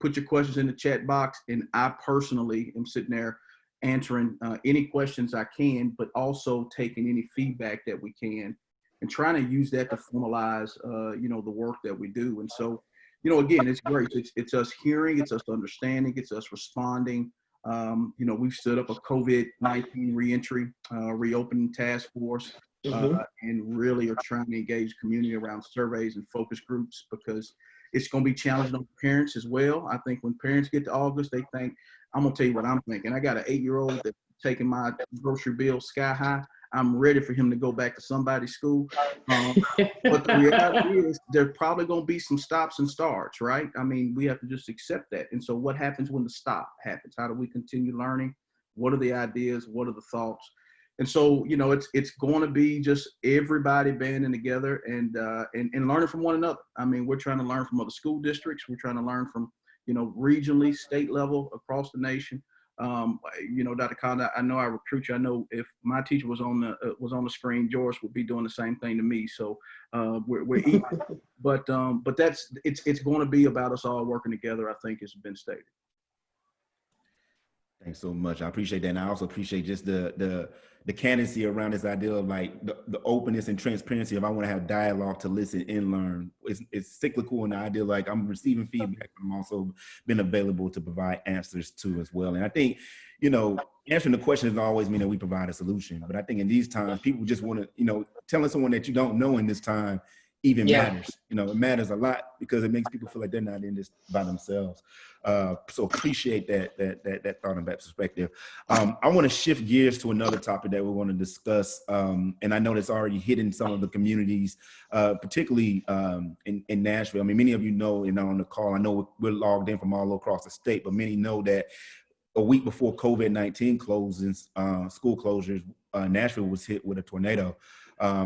Put your questions in the chat box, and I personally am sitting there answering any questions I can, but also taking any feedback that we can and trying to use that to formalize, the work that we do. And so, again, it's great. It's us hearing, it's us understanding, it's us responding. We've stood up a COVID-19 reentry, reopening task force, and really are trying to engage community around surveys and focus groups because it's going to be challenging on parents as well. I think when parents get to August, they think, I'm going to tell you what I'm thinking. I got an 8-year-old that's taking my grocery bill sky high. I'm ready for him to go back to somebody's school. But the reality is there's probably going to be some stops and starts, right? I mean, we have to just accept that. And so what happens when the stop happens? How do we continue learning? What are the ideas? What are the thoughts? And so, you know, it's going to be just everybody banding together and learning from one another. I mean, we're trying to learn from other school districts. We're trying to learn from, you know, regionally, state level, across the nation. You know, Dr. Collins, I know I recruit you. I know if my teacher was on the screen, George would be doing the same thing to me. So we're equal. But it's going to be about us all working together, I think, has been stated. Thanks so much. I appreciate that. And I also appreciate just the candidacy around this idea of like the openness and transparency of I want to have dialogue to listen and learn. It's cyclical, and the idea like I'm receiving feedback, but I'm also been available to provide answers to as well. And I think, you know, answering the question doesn't always mean that we provide a solution, but I think in these times, people just want to, you know, telling someone that you don't know in this time even matters. You know, it matters a lot because it makes people feel like they're not in this by themselves. So appreciate that thought and that perspective. I want to shift gears to another topic that we want to discuss. And I know that's already hitting some of the communities, particularly in Nashville. I mean, many of you know, and on the call, I know we're logged in from all across the state, but many know that a week before COVID-19 closings, school closures, Nashville was hit with a tornado.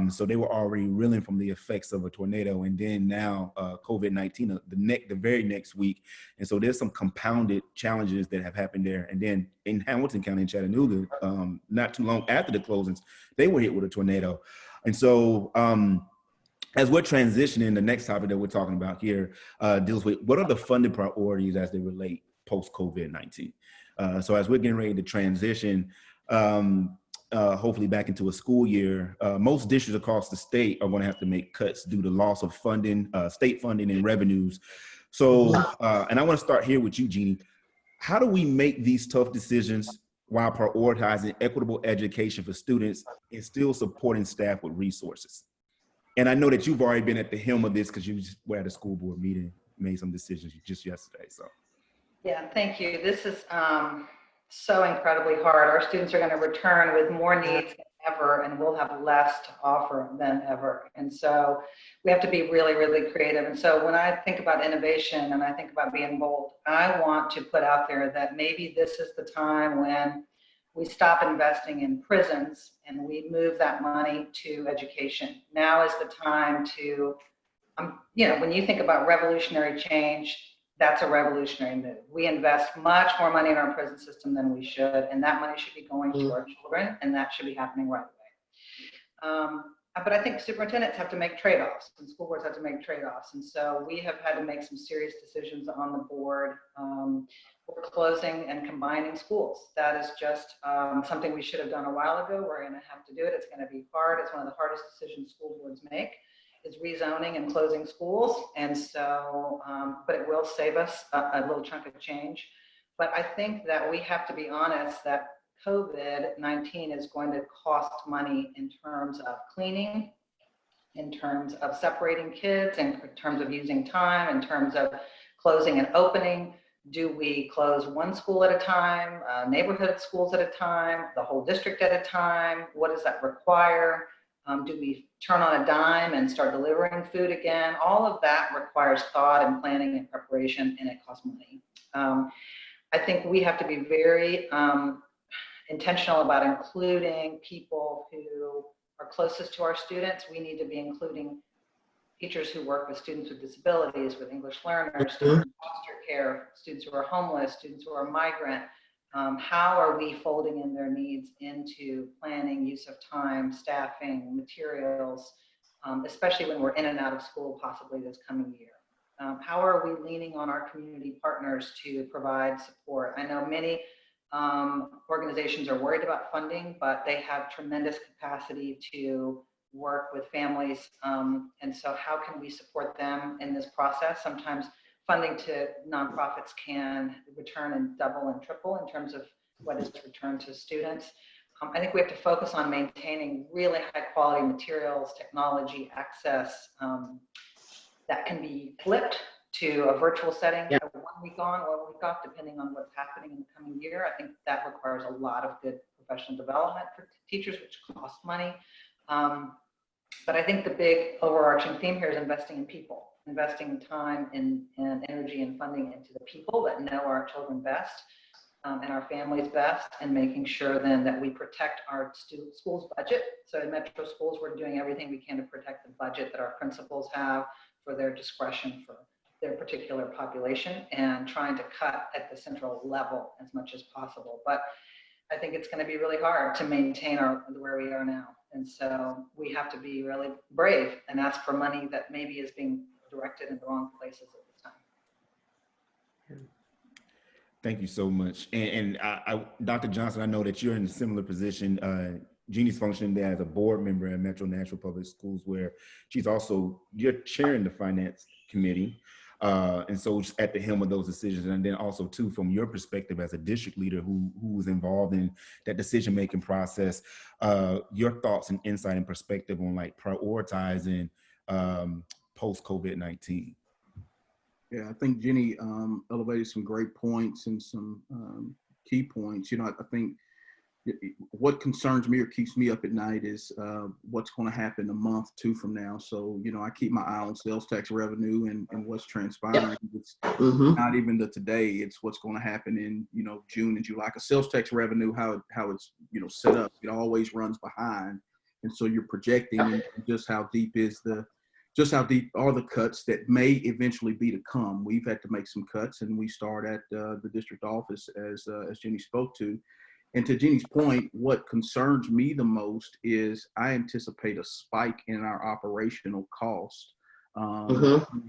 So they were already reeling from the effects of a tornado, and then now COVID-19 the very next week. And so there's some compounded challenges that have happened there. And then in Hamilton County, in Chattanooga, not too long after the closings, they were hit with a tornado. And so as we're transitioning, the next topic that we're talking about here deals with what are the funding priorities as they relate post-COVID-19. So as we're getting ready to transition, hopefully back into a school year, most districts across the state are going to have to make cuts due to loss of funding, state funding and revenues. So, and I want to start here with you, Jeannie. How do we make these tough decisions while prioritizing equitable education for students and still supporting staff with resources? And I know that you've already been at the helm of this because you just were at a school board meeting, made some decisions just yesterday. So, yeah, thank you. This is so incredibly hard. Our students are going to return with more needs than ever, and we'll have less to offer than ever. And so we have to be really, really creative. And so when I think about innovation and I think about being bold, I want to put out there that maybe this is the time when we stop investing in prisons and we move that money to education. Now is the time to, you know, when you think about revolutionary change, that's a revolutionary move. We invest much more money in our prison system than we should, and that money should be going to our children, and that should be happening right away. But I think superintendents have to make trade-offs, and school boards have to make trade-offs, and so we have had to make some serious decisions on the board. We're closing and combining schools. That is just something we should have done a while ago. We're going to have to do it. It's going to be hard. It's one of the hardest decisions school boards make. Is rezoning and closing schools. And so, but it will save us a little chunk of change. But I think that we have to be honest that COVID-19 is going to cost money in terms of cleaning, in terms of separating kids, in terms of using time, in terms of closing and opening. Do we close one school at a time, neighborhood schools at a time, the whole district at a time? What does that require? Do we turn on a dime and start delivering food again? All of that requires thought and planning and preparation, and it costs money. I think we have to be very intentional about including people who are closest to our students. We need to be including teachers who work with students with disabilities, with English learners, students in foster care, students who are homeless, students who are migrant. How are we folding in their needs into planning, use of time, staffing, materials, especially when we're in and out of school possibly this coming year? How are we leaning on our community partners to provide support? I know many organizations are worried about funding, but they have tremendous capacity to work with families. And so how can we support them in this process? Sometimes funding to nonprofits can return and double and triple in terms of what is returned to students. I think we have to focus on maintaining really high quality materials, technology, access that can be flipped to a virtual setting, 1 week on, 1 week off, depending on what's happening in the coming year. I think that requires a lot of good professional development for teachers, which costs money. But I think the big overarching theme here is investing in people. Investing time and energy and funding into the people that know our children best. and our families' best, and making sure then that we protect our school's budget. So in metro schools, we're doing everything we can to protect the budget that our principals have for their discretion for their particular population, and trying to cut at the central level as much as possible. But I think it's going to be really hard to maintain where we are now. And so we have to be really brave and ask for money that maybe is being directed in the wrong places at this time. Thank you so much. And Dr. Johnson, I know that you're in a similar position. Jeannie's functioning there as a board member at Metro Nashville Public Schools, where you're chairing the finance committee. And so at the helm of those decisions. And then also too, from your perspective as a district leader who was involved in that decision-making process, your thoughts and insight and perspective on like prioritizing post-COVID-19. Yeah, I think Jenny elevated some great points and some key points. I think what concerns me or keeps me up at night is what's going to happen a month, 2 from now. So, I keep my eye on sales tax revenue and what's transpiring. It's not even the today, it's what's going to happen in, June and July. Like a sales tax revenue, how it's, set up, it always runs behind. And so you're projecting just how deep are the cuts that may eventually be to come. We've had to make some cuts, and we start at the district office as Jenny spoke to. And to Jeannie's point, what concerns me the most is I anticipate a spike in our operational cost,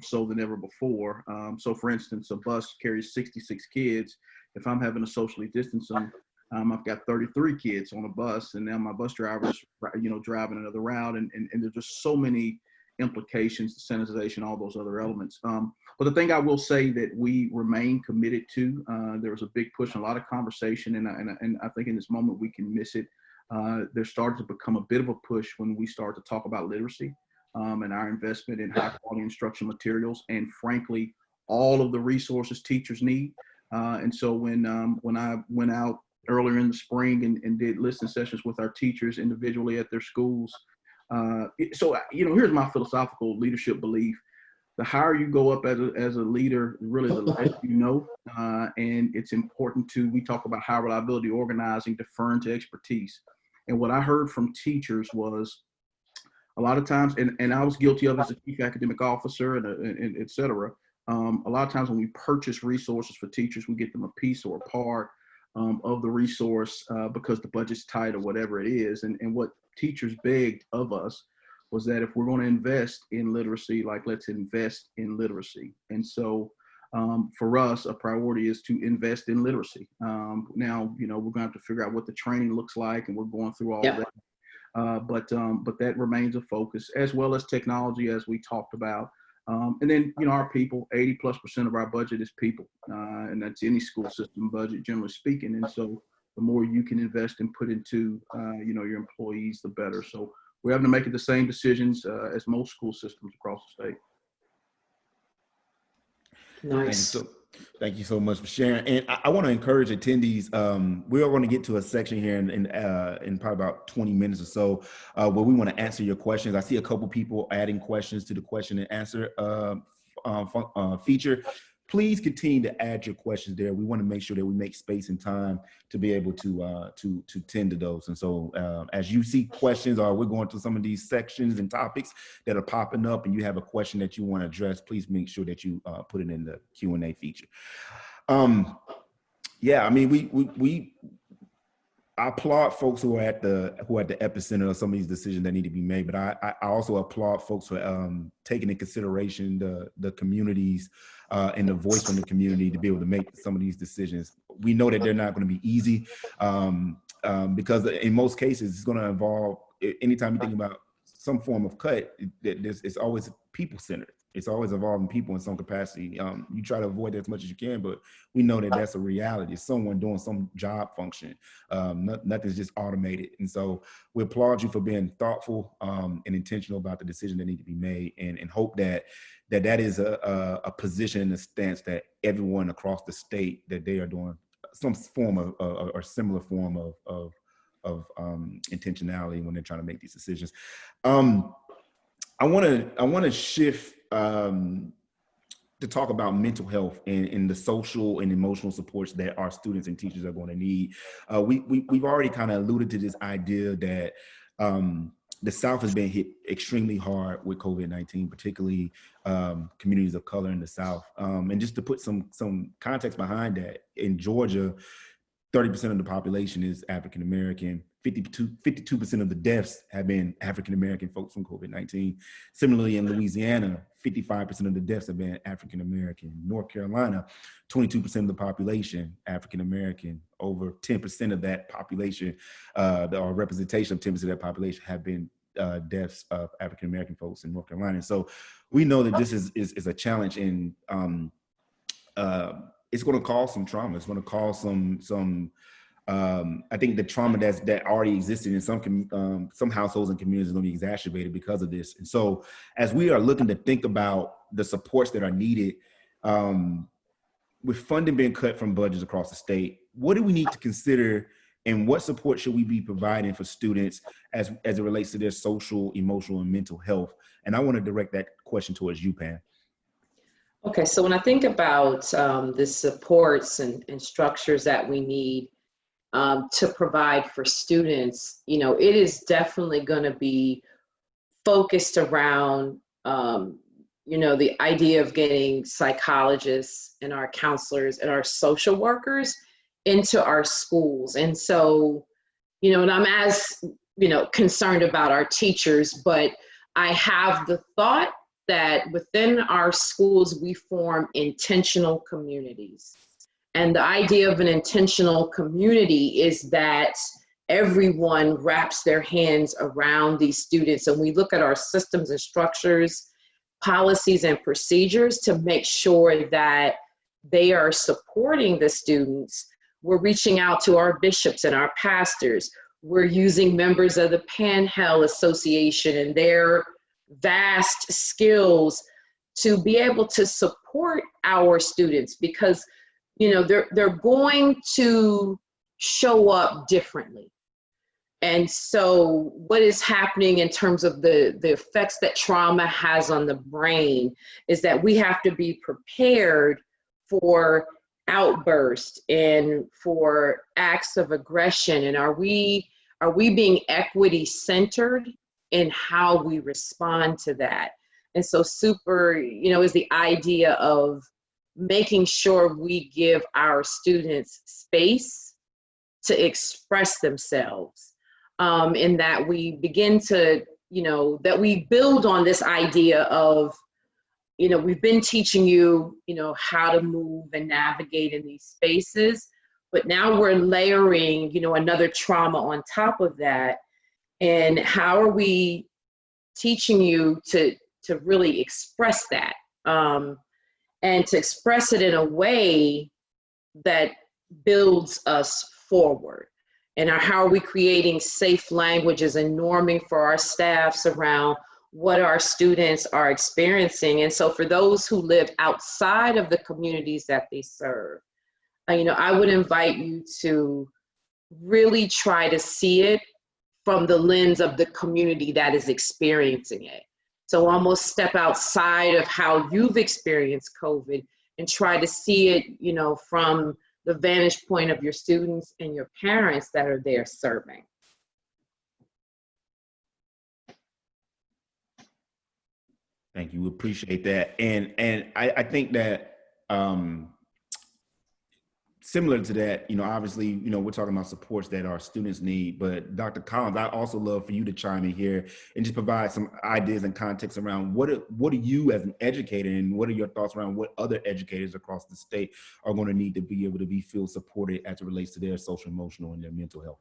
so than ever before. So for instance, a bus carries 66 kids. If I'm having to socially distance them, I've got 33 kids on a bus, and now my bus driver's, driving another route. And there's just so many implications, the sanitization, all those other elements. But the thing I will say that we remain committed to, there was a big push and a lot of conversation, and I think in this moment we can miss it. There started to become a bit of a push when we start to talk about literacy and our investment in high quality instructional materials, and frankly, all of the resources teachers need. And so when I went out earlier in the spring and did listening sessions with our teachers individually at their schools, here's my philosophical leadership belief. The higher you go up as a leader, really the less you know. And it's important we talk about high reliability organizing, deferring to expertise. And what I heard from teachers was a lot of times, and I was guilty of as a chief academic officer and et cetera, a lot of times when we purchase resources for teachers, we get them a piece or a part of the resource because the budget's tight or whatever it is. And what teachers begged of us was that if we're going to invest in literacy, let's invest in literacy. And so for us, a priority is to invest in literacy. Now, we're going to have to figure out what the training looks like, and we're going through all that. But that remains a focus, as well as technology, as we talked about. And then, our people, 80+% of our budget is people, and that's any school system budget, generally speaking. And so the more you can invest and put into, your employees, the better. So we're having to make the same decisions as most school systems across the state. Nice. Thank you so much for sharing. And I want to encourage attendees. We are going to get to a section here in probably about 20 minutes or so where we want to answer your questions. I see a couple people adding questions to the question and answer feature. Please continue to add your questions there. We want to make sure that we make space and time to be able to tend to those. And so as you see questions, or we're going through some of these sections and topics that are popping up, and you have a question that you want to address, please make sure that you put it in the Q&A feature. Yeah, I mean, I applaud folks who are at the epicenter of some of these decisions that need to be made, but I also applaud folks for taking into consideration the communities and the voice from the community to be able to make some of these decisions. We know that they're not going to be easy because in most cases it's going to involve, anytime you think about some form of cut, it's always people-centered. It's always involving people in some capacity. You try to avoid that as much as you can, but we know that that's a reality. It's someone doing some job function. Nothing's just automated. And so we applaud you for being thoughtful and intentional about the decision that need to be made, and hope that is a position and a stance that everyone across the state, that they are doing some form of or similar form of intentionality when they're trying to make these decisions. I want to shift to talk about mental health and the social and emotional supports that our students and teachers are going to need. We've already kind of alluded to this idea that the South has been hit extremely hard with COVID-19, particularly communities of color in the South. And just to put some context behind that, in Georgia, 30% of the population is African American. 52% of the deaths have been African American folks from COVID-19. Similarly, in Louisiana, 55% of the deaths have been African American. North Carolina, 22% of the population African American. Over 10% of that population, or representation of 10% of that population, have been deaths of African American folks in North Carolina. And so we know that this is a challenge, and it's going to cause some trauma. It's going to cause some. I think the trauma that already existed in some households and communities is going to be exacerbated because of this. And so, as we are looking to think about the supports that are needed, with funding being cut from budgets across the state, what do we need to consider, and what support should we be providing for students as it relates to their social, emotional, and mental health? And I want to direct that question towards you, Pam. Okay, so when I think about the supports and structures that we need to provide for students, you know, it is definitely going to be focused around, you know, the idea of getting psychologists and our counselors and our social workers into our schools. And so, you know, and I'm as, you know, concerned about our teachers, but I have the thought that within our schools, we form intentional communities. And the idea of an intentional community is that everyone wraps their hands around these students. And we look at our systems and structures, policies and procedures to make sure that they are supporting the students. We're reaching out to our bishops and our pastors. We're using members of the Panhandle Association and their vast skills to be able to support our students, because you know they're going to show up differently. And so what is happening in terms of the effects that trauma has on the brain is that we have to be prepared for outbursts and for acts of aggression. And are we being equity centered in how we respond to that? And so super, you know, is the idea of making sure we give our students space to express themselves, in that we begin to, you know, that we build on this idea of, you know, we've been teaching you, you know, how to move and navigate in these spaces, but now we're layering, you know, another trauma on top of that. And how are we teaching you to really express that, and to express it in a way that builds us forward? And how are we creating safe languages and norming for our staffs around what our students are experiencing? And so for those who live outside of the communities that they serve, you know, I would invite you to really try to see it from the lens of the community that is experiencing it. So almost step outside of how you've experienced COVID and try to see it, you know, from the vantage point of your students and your parents that are there serving. Thank you. We appreciate that. And I think that similar to that, you know, obviously, you know, we're talking about supports that our students need, but Dr. Collins, I'd also love for you to chime in here and just provide some ideas and context around what are you as an educator, and what are your thoughts around what other educators across the state are going to need to be able to feel supported as it relates to their social, emotional, and their mental health?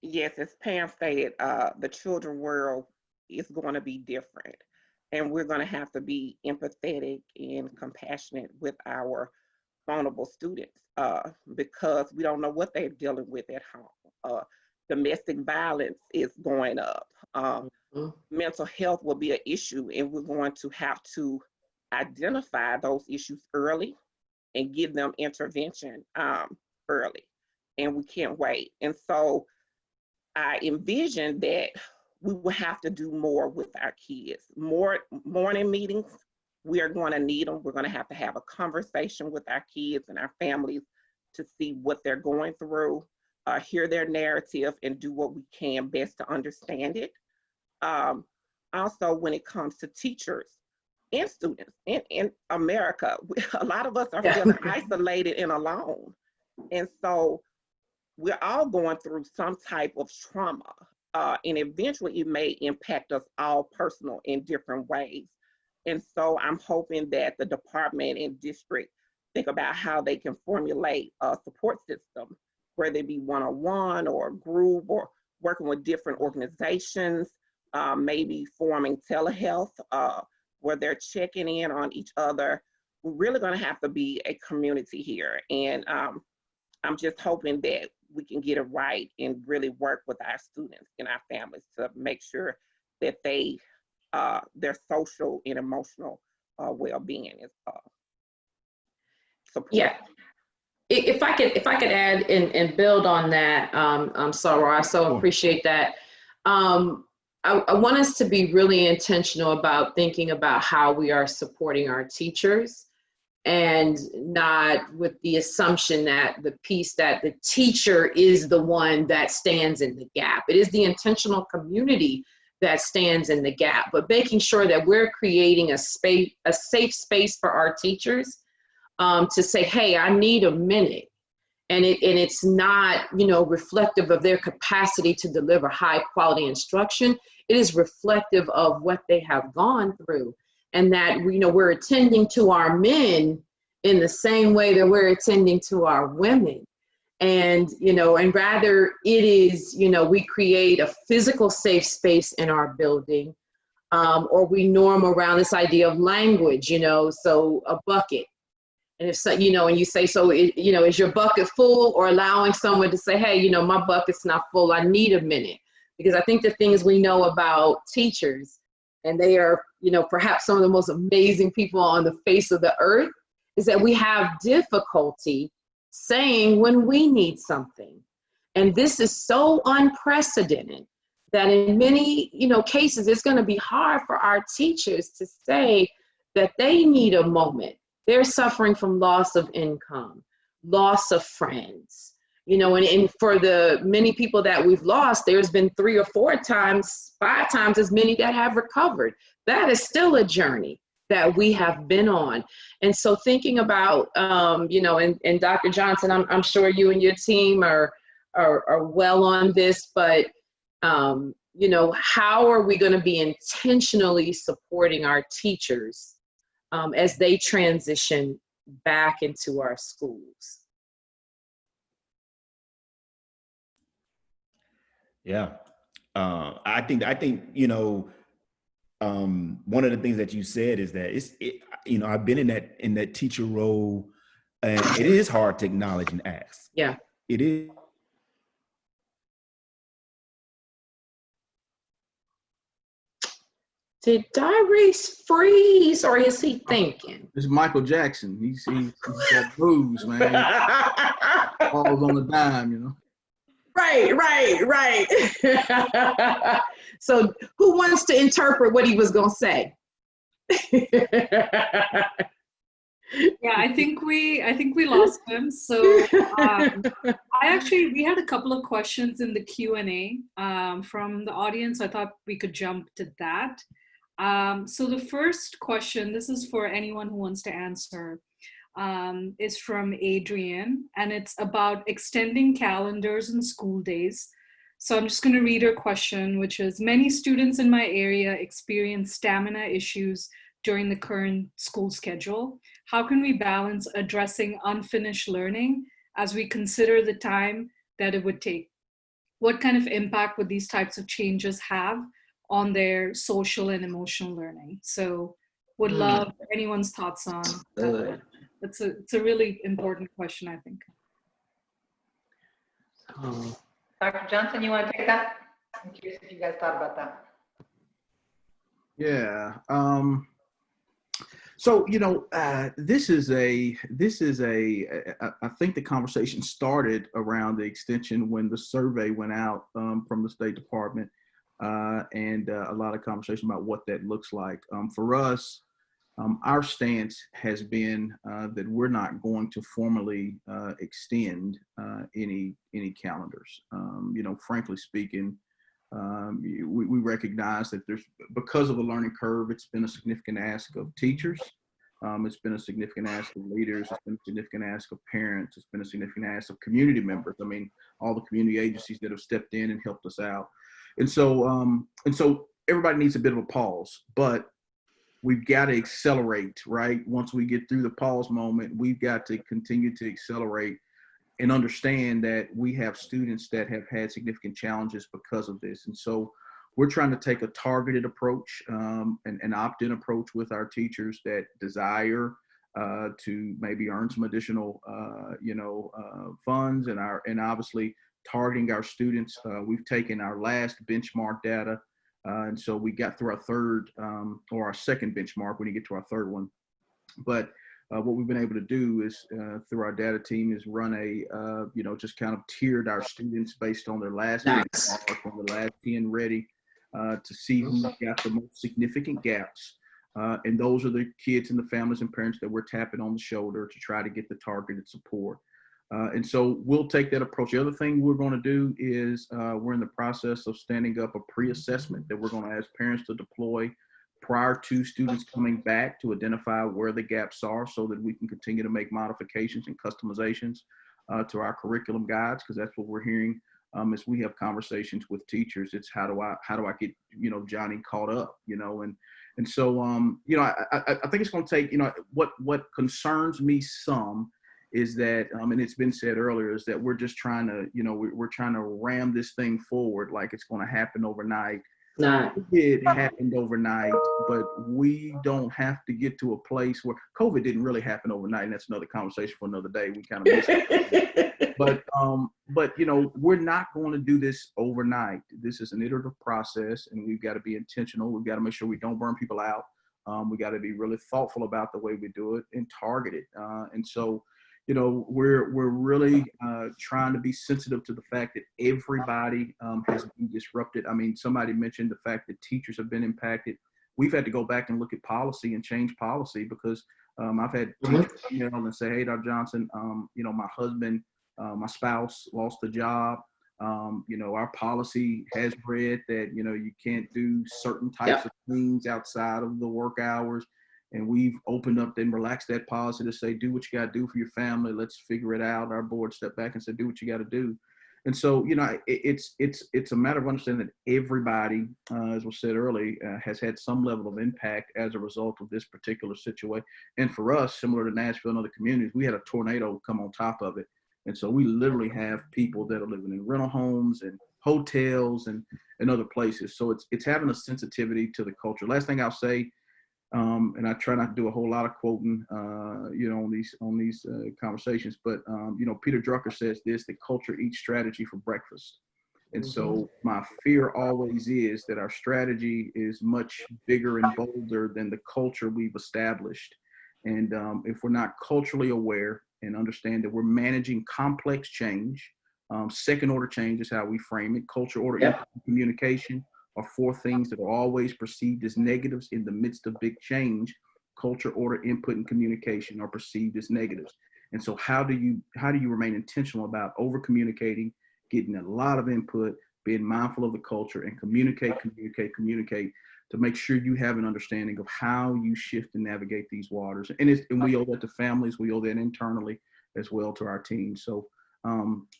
Yes, as Pam stated, the children world is going to be different. And we're going to have to be empathetic and compassionate with our vulnerable students, because we don't know what they're dealing with at home. Domestic violence is going up. Mental health will be an issue, and we're going to have to identify those issues early and give them intervention early. And we can't wait. And so I envision that we will have to do more with our kids. More morning meetings, we are going to need them. We're going to have a conversation with our kids and our families to see what they're going through, hear their narrative, and do what we can best to understand it. Also, when it comes to teachers and students in America, a lot of us are feeling isolated and alone. And so we're all going through some type of trauma, and eventually it may impact us all personal in different ways. And so I'm hoping that the department and district think about how they can formulate a support system, whether it be one-on-one or group or working with different organizations, maybe forming telehealth, where they're checking in on each other. We're really going to have to be a community here. And I'm just hoping that we can get it right and really work with our students and our families to make sure that they, their social and emotional well-being is supported. Yeah. If I could add and build on that, Sarah, I so appreciate that. I want us to be really intentional about thinking about how we are supporting our teachers, and not with the assumption that the piece that the teacher is the one that stands in the gap. It is the intentional community that stands in the gap, but making sure that we're creating a safe space for our teachers to say, hey, I need a minute. And it's not, reflective of their capacity to deliver high quality instruction. It is reflective of what they have gone through, and that, we're attending to our men in the same way that we're attending to our women. And, and rather it is, we create a physical safe space in our building, or we norm around this idea of language, so a bucket. And if so, and you say, so, is your bucket full, or allowing someone to say, hey, my bucket's not full, I need a minute. Because I think the things we know about teachers, and they are, perhaps some of the most amazing people on the face of the earth, is that we have difficulty saying when we need something. And this is so unprecedented that in many, cases, it's going to be hard for our teachers to say that they need a moment. They're suffering from loss of income, loss of friends, and for the many people that we've lost, there's been 3 or 4 times, 5 times as many that have recovered. That is still a journey that we have been on. And so thinking about, and Dr. Johnson, I'm sure you and your team are well on this, but, how are we going to be intentionally supporting our teachers as they transition back into our schools? Yeah, I think one of the things that you said is that I've been in that teacher role, and it is hard to acknowledge and ask. Yeah, it is. Did Dyrese freeze, or is he thinking? It's Michael Jackson. He's got bruise, man. Falls on the dime, Right. So who wants to interpret what he was going to say? Yeah, I think we lost him. So we had a couple of questions in the Q&A from the audience. I thought we could jump to that. So the first question, this is for anyone who wants to answer, is from Adrienne, and it's about extending calendars and school days. So I'm just going to read her question, which is, many students in my area experience stamina issues during the current school schedule. How can we balance addressing unfinished learning as we consider the time that it would take? What kind of impact would these types of changes have on their social and emotional learning? So would love anyone's thoughts on that. It's a really important question, I think. Dr. Johnson, you want to take that? I'm curious if you guys thought about that. Yeah. So, this is a, I think the conversation started around the extension when the survey went out from the State Department and a lot of conversation about what that looks like. For us, our stance has been that we're not going to formally extend any calendars. Frankly speaking, we recognize that because of the learning curve, it's been a significant ask of teachers. It's been a significant ask of leaders. It's been a significant ask of parents. It's been a significant ask of community members. I mean, all the community agencies that have stepped in and helped us out. And so everybody needs a bit of a pause, but we've got to accelerate, right? Once we get through the pause moment, we've got to continue to accelerate and understand that we have students that have had significant challenges because of this. And so we're trying to take a targeted approach, an opt-in approach with our teachers that desire to maybe earn some additional, funds, and obviously targeting our students. We've taken our last benchmark data, and so we got through our third or our second benchmark when you get to our third one. But what we've been able to do is through our data team is run just kind of tiered our students based on their last benchmark, on the last 10 ready, to see who's got the most significant gaps. And those are the kids and the families and parents that we're tapping on the shoulder to try to get the targeted support. And so we'll take that approach. The other thing we're going to do is we're in the process of standing up a pre-assessment that we're going to ask parents to deploy prior to students coming back to identify where the gaps are so that we can continue to make modifications and customizations to our curriculum guides, because that's what we're hearing as we have conversations with teachers. It's how do I get, Johnny caught up, and so, I think it's going to take, what concerns me some is that, and it's been said earlier, is that we're just trying to, we're trying to ram this thing forward like it's going to happen overnight. It happened overnight, but we don't have to get to a place where COVID didn't really happen overnight. And that's another conversation for another day. We kind of missed it. But we're not going to do this overnight. This is an iterative process, and we've got to be intentional. We've got to make sure we don't burn people out. We got to be really thoughtful about the way we do it and target it. And so, we're really trying to be sensitive to the fact that everybody has been disrupted. I mean, somebody mentioned the fact that teachers have been impacted. We've had to go back and look at policy and change policy because I've had teachers email and say, "Hey, Dr. Johnson, my husband, my spouse lost a job. Our policy has read that, you can't do certain types of things outside of the work hours. And we've opened up and relaxed that policy to say, do what you got to do for your family. Let's figure it out." Our board stepped back and said, do what you got to do. And so, it's a matter of understanding that everybody, as was said earlier, has had some level of impact as a result of this particular situation. And for us, similar to Nashville and other communities, we had a tornado come on top of it. And so we literally have people that are living in rental homes and hotels and other places. So it's having a sensitivity to the culture. Last thing I'll say, and I try not to do a whole lot of quoting, on these conversations, but Peter Drucker says this: that culture eats strategy for breakfast. And so my fear always is that our strategy is much bigger and bolder than the culture we've established. And if we're not culturally aware and understand that we're managing complex change, second order change is how we frame it. Culture, order, communication are four things that are always perceived as negatives in the midst of big change. Culture, order, input, and communication are perceived as negatives. And so how do you remain intentional about over communicating, getting a lot of input, being mindful of the culture, and communicate to make sure you have an understanding of how you shift and navigate these waters. And we owe that to families. We owe that internally as well to our team. So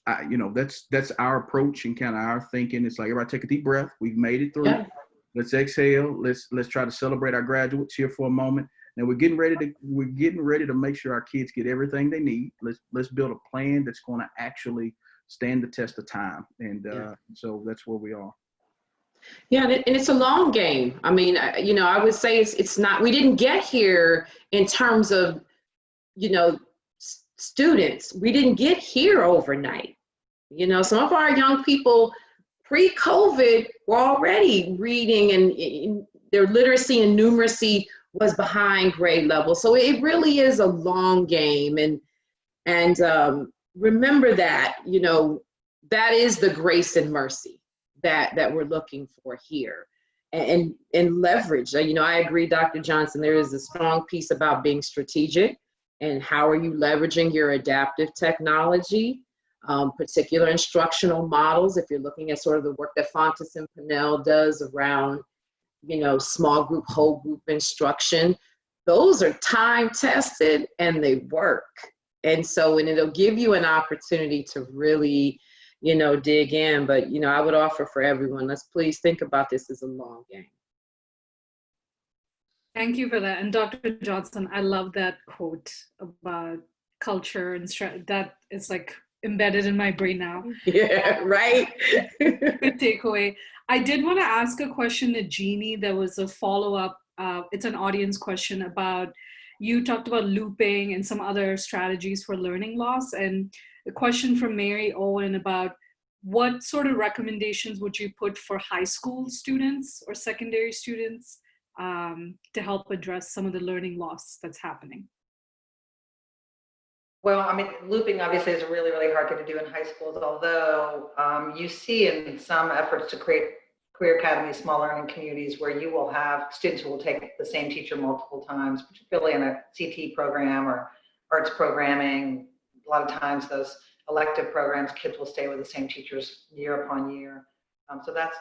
that's our approach and kind of our thinking. It's like, everybody take a deep breath. We've made it through. Yeah. Let's exhale. Let's try to celebrate our graduates here for a moment. Now we're getting ready to make sure our kids get everything they need. Let's build a plan that's going to actually stand the test of time. And so that's where we are. Yeah, and it's a long game. I mean, I would say it's not. We didn't get here in terms of, students. We didn't get here overnight. Some of our young people pre-COVID were already reading, and their literacy and numeracy was behind grade level. So it really is a long game. And remember that, that is the grace and mercy. that we're looking for here. And leverage. You know, I agree, Dr. Johnson, there is a strong piece about being strategic and how are you leveraging your adaptive technology, particular instructional models. If you're looking at sort of the work that Fontes and Pinnell does around, you know, small group, whole group instruction, those are time tested and they work. And so, and it'll give you an opportunity to really, you know, dig in. But, you know, I would offer for everyone, let's please think about this as a long game. Thank you for that. And Dr. Johnson, I love that quote about culture and that is like embedded in my brain now. Yeah, right. Good takeaway. I did want to ask a question to Jeannie. There was a follow-up. It's an audience question about, you talked about looping and some other strategies for learning loss. And a question from Mary Owen about what sort of recommendations would you put for high school students or secondary students to help address some of the learning loss that's happening? Well, I mean, looping obviously is a really, really hard thing to do in high schools, although you see in some efforts to create career academies, small learning communities, where you will have students who will take the same teacher multiple times, particularly in a CT program or arts programming. A lot of times those elective programs, kids will stay with the same teachers year upon year. So that's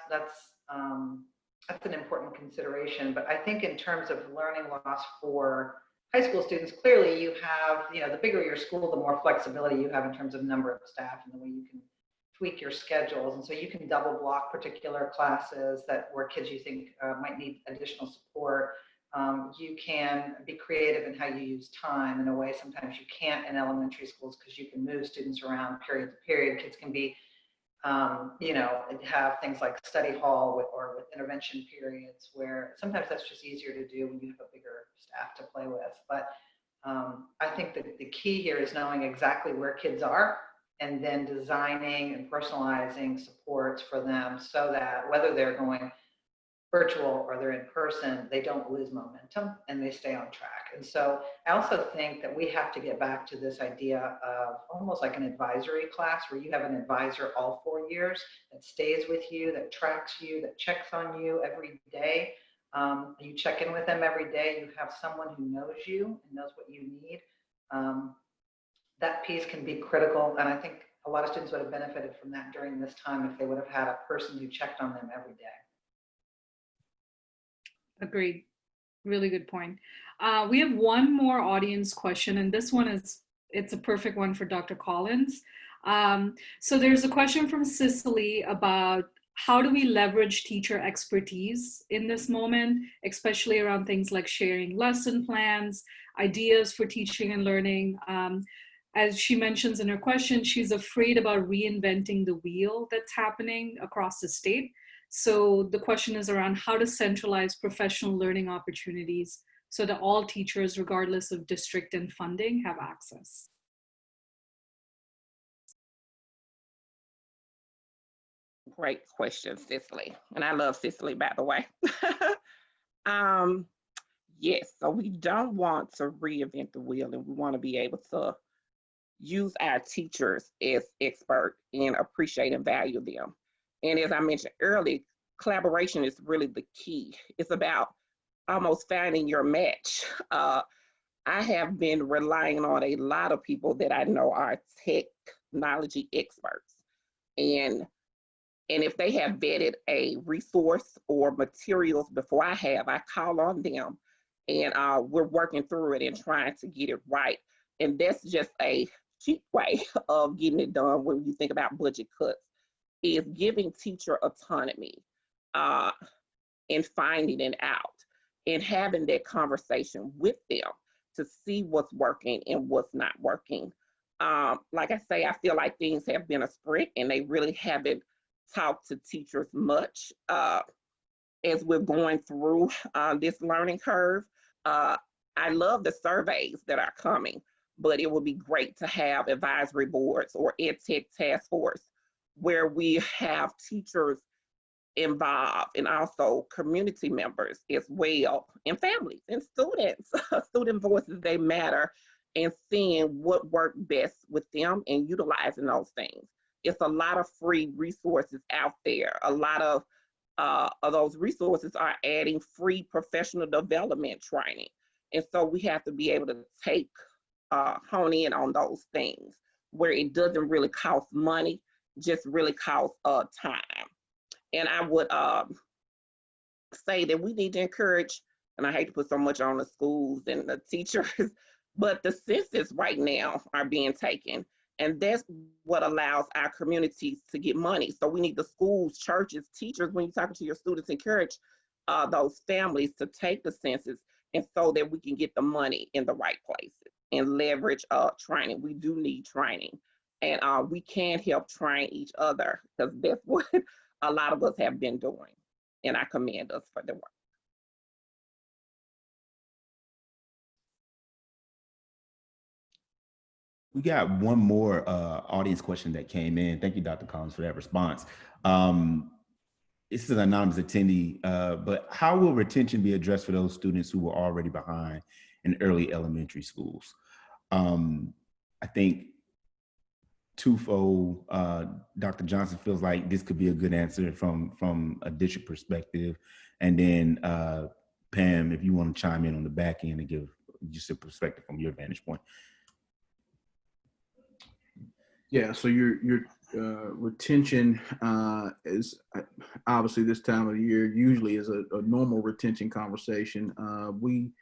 an important consideration. But I think in terms of learning loss for high school students, clearly you have, you know, the bigger your school, the more flexibility you have in terms of number of staff and the way you can tweak your schedules. And so you can double block particular classes where kids you think might need additional support. You can be creative in how you use time in a way sometimes you can't in elementary schools, because you can move students around period to period. Kids can be, you know, have things like study hall or with intervention periods, where sometimes that's just easier to do when you have a bigger staff to play with. But I think that the key here is knowing exactly where kids are and then designing and personalizing supports for them so that whether they're going virtual or they're in person, they don't lose momentum and they stay on track. And so I also think that we have to get back to this idea of almost like an advisory class, where you have an advisor all 4 years that stays with you, that tracks you, that checks on you every day. You check in with them every day. You have someone who knows you and knows what you need. That piece can be critical. And I think a lot of students would have benefited from that during this time if they would have had a person who checked on them every day. Agreed. Really good point. We have one more audience question, and this one it's a perfect one for Dr. Collins. So there's a question from Cicely about how do we leverage teacher expertise in this moment, especially around things like sharing lesson plans, ideas for teaching and learning. As she mentions in her question, she's afraid about reinventing the wheel that's happening across the state. So the question is around how to centralize professional learning opportunities so that all teachers, regardless of district and funding, have access. Great question, Cicely. And I love Cicely, by the way. Yes, so we don't want to reinvent the wheel, and we want to be able to use our teachers as experts and appreciate and value them. And as I mentioned earlier, collaboration is really the key. It's about almost finding your match. I have been relying on a lot of people that I know are technology experts. And if they have vetted a resource or materials before I have, I call on them and we're working through it and trying to get it right. And that's just a cheap way of getting it done when you think about budget cuts, is giving teacher autonomy and finding it out and having that conversation with them to see what's working and what's not working. Like I say, I feel like things have been a sprint and they really haven't talked to teachers much as we're going through this learning curve. I love the surveys that are coming, but it would be great to have advisory boards or ed tech task force where we have teachers involved and also community members as well, and families and students. Student voices, they matter, and seeing what worked best with them and utilizing those things. it's a lot of free resources out there. A lot of those resources are adding free professional development training. And so we have to be able to hone in on those things where it doesn't really cost money, just really costs time. And I would say that we need to encourage, and I hate to put so much on the schools and the teachers, but the census right now are being taken. And that's what allows our communities to get money. So we need the schools, churches, teachers, when you're talking to your students, encourage those families to take the census, and so that we can get the money in the right places and leverage training. We do need training, and we can help train each other, because that's what a lot of us have been doing, and I commend us for the work. We got one more audience question that came in. Thank you, Dr. Collins, for that response. This is an anonymous attendee, but how will retention be addressed for those students who were already behind in early elementary schools? I think twofold. Dr. Johnson feels like this could be a good answer from a district perspective. And then Pam, if you want to chime in on the back end and give just a perspective from your vantage point. Yeah, so your retention is obviously this time of the year usually is a normal retention conversation. We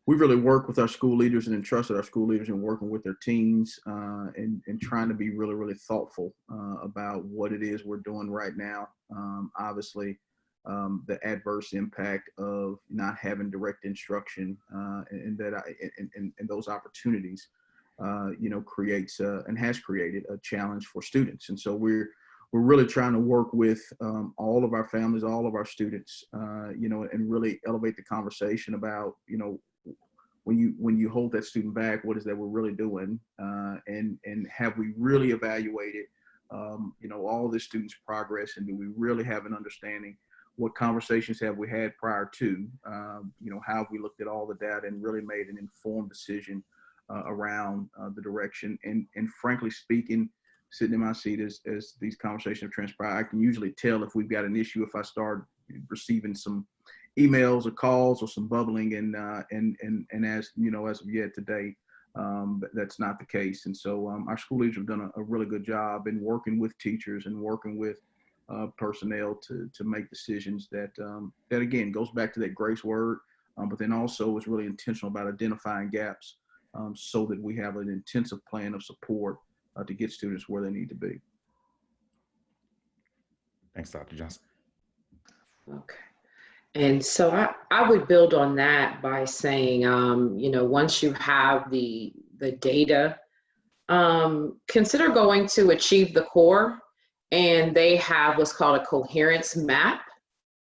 really work with our school leaders and entrusted our school leaders in working with their teams and trying to be really, really thoughtful about what it is we're doing right now. Obviously, the adverse impact of not having direct instruction and those opportunities creates and has created a challenge for students. And so we're really trying to work with all of our families, all of our students, and really elevate the conversation about, when you hold that student back, what is that we're really doing? And have we really evaluated, all the students' progress, and do we really have an understanding? What conversations have we had prior to, how have we looked at all the data and really made an informed decision around the direction? And frankly speaking, sitting in my seat as these conversations have transpired, I can usually tell if we've got an issue if I start receiving some emails or calls or some bubbling, and as as of yet today, that's not the case. And so our school leaders have done a really good job in working with teachers and working with personnel to make decisions that again goes back to that grace word, but then also is really intentional about identifying gaps so that we have an intensive plan of support to get students where they need to be. Thanks, Dr. Johnson. Okay. And so I would build on that by saying, once you have the data, consider going to Achieve the Core, and they have what's called a coherence map.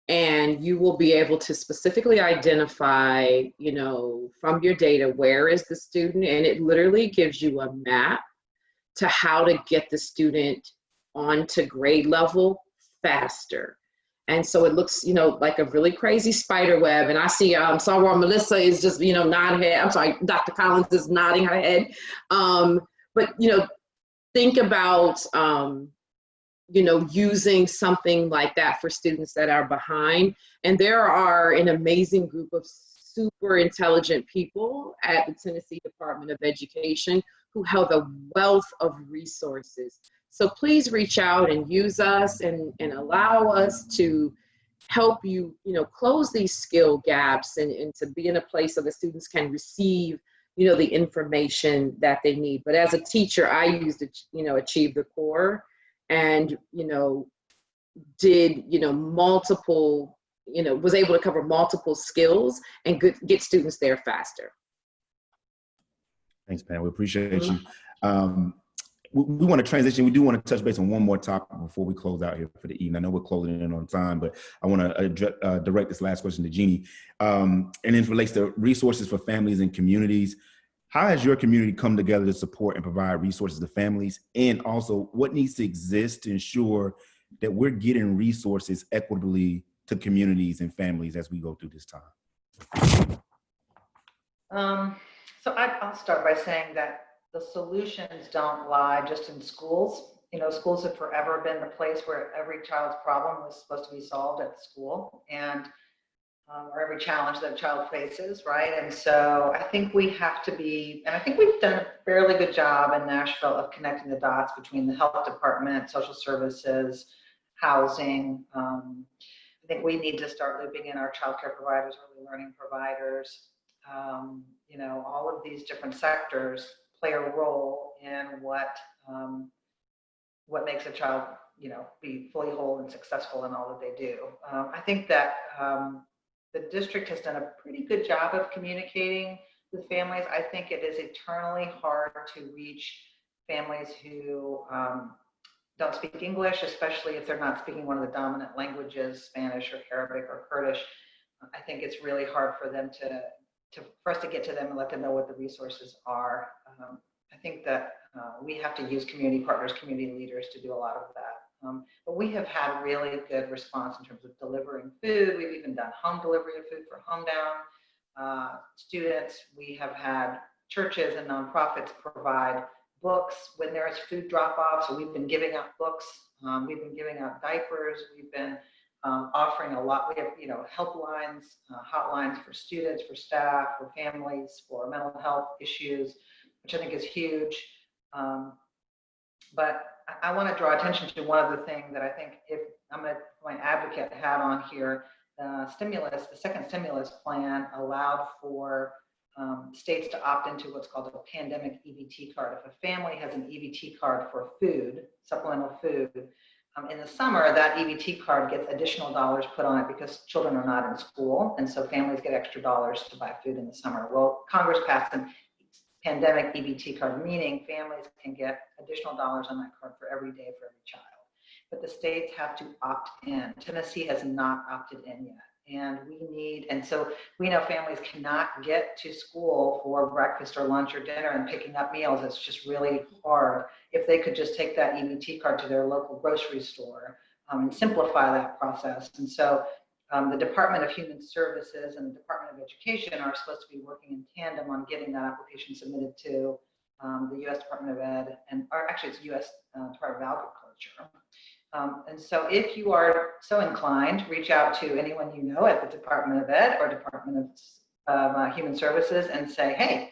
And you will be able to specifically identify, from your data, where is the student? And it literally gives you a map to how to get the student onto grade level faster. And so it looks, like a really crazy spider web. And I see, saw where Melissa is just, nodding her head. I'm sorry, Dr. Collins is nodding her head. But, think about, using something like that for students that are behind. And there are an amazing group of super intelligent people at the Tennessee Department of Education who have a wealth of resources. So please reach out and use us and allow us to help you, close these skill gaps and to be in a place so the students can receive, the information that they need. But as a teacher, I used, Achieve the Core, and, did, multiple, was able to cover multiple skills and get students there faster. Thanks, Pam. We appreciate you. We want to transition. We do want to touch base on one more topic before we close out here for the evening. I know we're closing in on time, but I want to direct this last question to Jeannie. And it relates to resources for families and communities. How has your community come together to support and provide resources to families? And also, what needs to exist to ensure that we're getting resources equitably to communities and families as we go through this time? So I'll start by saying that the solutions don't lie just in schools. schools have forever been the place where every child's problem was supposed to be solved at the school, and or every challenge that a child faces, right? And so I think we have to be, and I think we've done a fairly good job in Nashville of connecting the dots between the health department, social services, housing. I think we need to start looping in our childcare providers, early learning providers. All of these different sectors play a role in what makes a child, be fully whole and successful in all that they do. I think that the district has done a pretty good job of communicating with families. I think it is eternally hard to reach families who don't speak English, especially if they're not speaking one of the dominant languages, Spanish or Arabic or Kurdish. I think it's really hard for them for us to get to them and let them know what the resources are. I think that we have to use community partners, community leaders to do a lot of that. But we have had really good response in terms of delivering food. We've even done home delivery of food for hometown students. We have had churches and nonprofits provide books when there is food drop-off. So we've been giving out books. We've been giving out diapers. We've been offering a lot. We have, helplines, hotlines for students, for staff, for families, for mental health issues, which I think is huge. But I want to draw attention to one other thing that I think, if I'm going to put my advocate hat on here, the second stimulus plan allowed for states to opt into what's called a pandemic EBT card. If a family has an EBT card for food, supplemental food, in the summer, that EBT card gets additional dollars put on it because children are not in school, and so families get extra dollars to buy food in the summer. Well, Congress passed an pandemic EBT card, meaning families can get additional dollars on that card for every day for every child. But the states have to opt in. Tennessee has not opted in yet. And so we know families cannot get to school for breakfast or lunch or dinner and picking up meals. It's just really hard. If they could just take that EBT card to their local grocery store and simplify that process. And so the Department of Human Services and the Department of Education are supposed to be working in tandem on getting that application submitted to the U.S. Department of Ed, or actually it's U.S. Department of Agriculture. And so if you are so inclined, reach out to anyone you know at the Department of Ed or Department of Human Services and say, hey,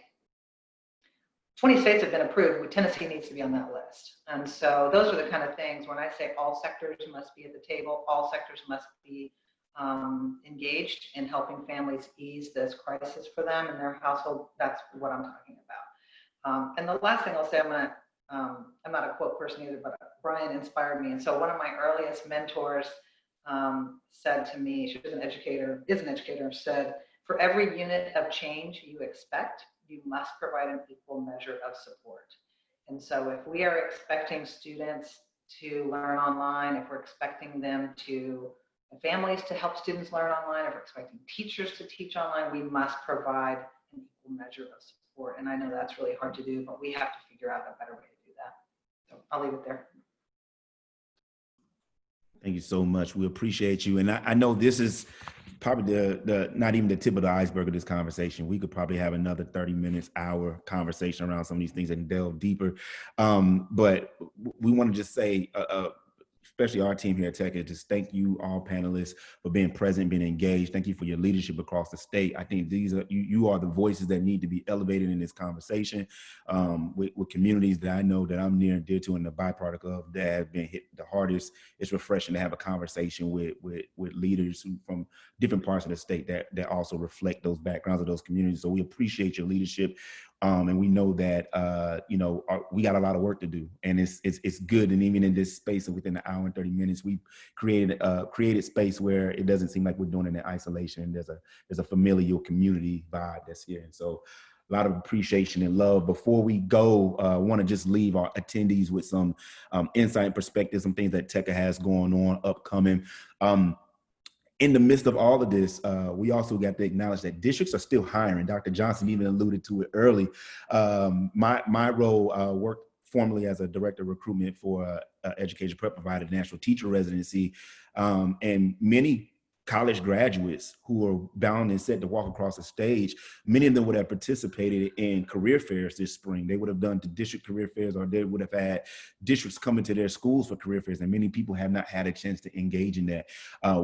20 states have been approved, Tennessee needs to be on that list. And so those are the kind of things, when I say all sectors must be at the table, all sectors must be engaged in helping families ease this crisis for them and their household. That's what I'm talking about. And the last thing I'll say, I'm not a quote person either, but Brian inspired me. And so one of my earliest mentors said to me, she was an educator, said, for every unit of change you expect, you must provide an equal measure of support. And so if we are expecting students to learn online, if we're expecting families to help students learn online, if we're expecting teachers to teach online, we must provide an equal measure of support. And I know that's really hard to do, but we have to figure out a better way to do that. So I'll leave it there. Thank you so much. We appreciate you. And I know this is probably the not even the tip of the iceberg of this conversation. We could probably have another 30 minutes, hour conversation around some of these things and delve deeper. But we want to just say, especially our team here at TECA, just thank you all panelists for being present, being engaged. Thank you for your leadership across the state. I think these are you are the voices that need to be elevated in this conversation with communities that I know that I'm near and dear to and the byproduct of that have been hit the hardest. It's refreshing to have a conversation with leaders from different parts of the state that also reflect those backgrounds of those communities. So we appreciate your leadership. And we know that, we got a lot of work to do, and it's good. And even in this space of within an hour and 30 minutes, we created space where it doesn't seem like we're doing it in isolation. There's a familial community vibe that's here. And so a lot of appreciation and love. Before we go, I want to just leave our attendees with some insight and perspective, some things that TECA has going on, upcoming. In the midst of all of this, we also got to acknowledge that districts are still hiring. Dr. Johnson even alluded to it early. My role worked formerly as a director of recruitment for education prep provider, national teacher residency, and many college graduates who are bound and set to walk across the stage. Many of them would have participated in career fairs this spring. They would have done the district career fairs, or they would have had districts coming to their schools for career fairs, and many people have not had a chance to engage in that.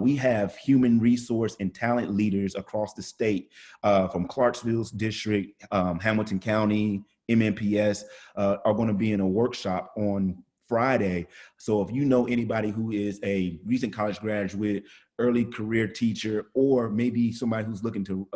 We have human resource and talent leaders across the state, from Clarksville's district, Hamilton County, MNPS, are going to be in a workshop on Friday. So if you know anybody who is a recent college graduate, early career teacher, or maybe somebody who's looking to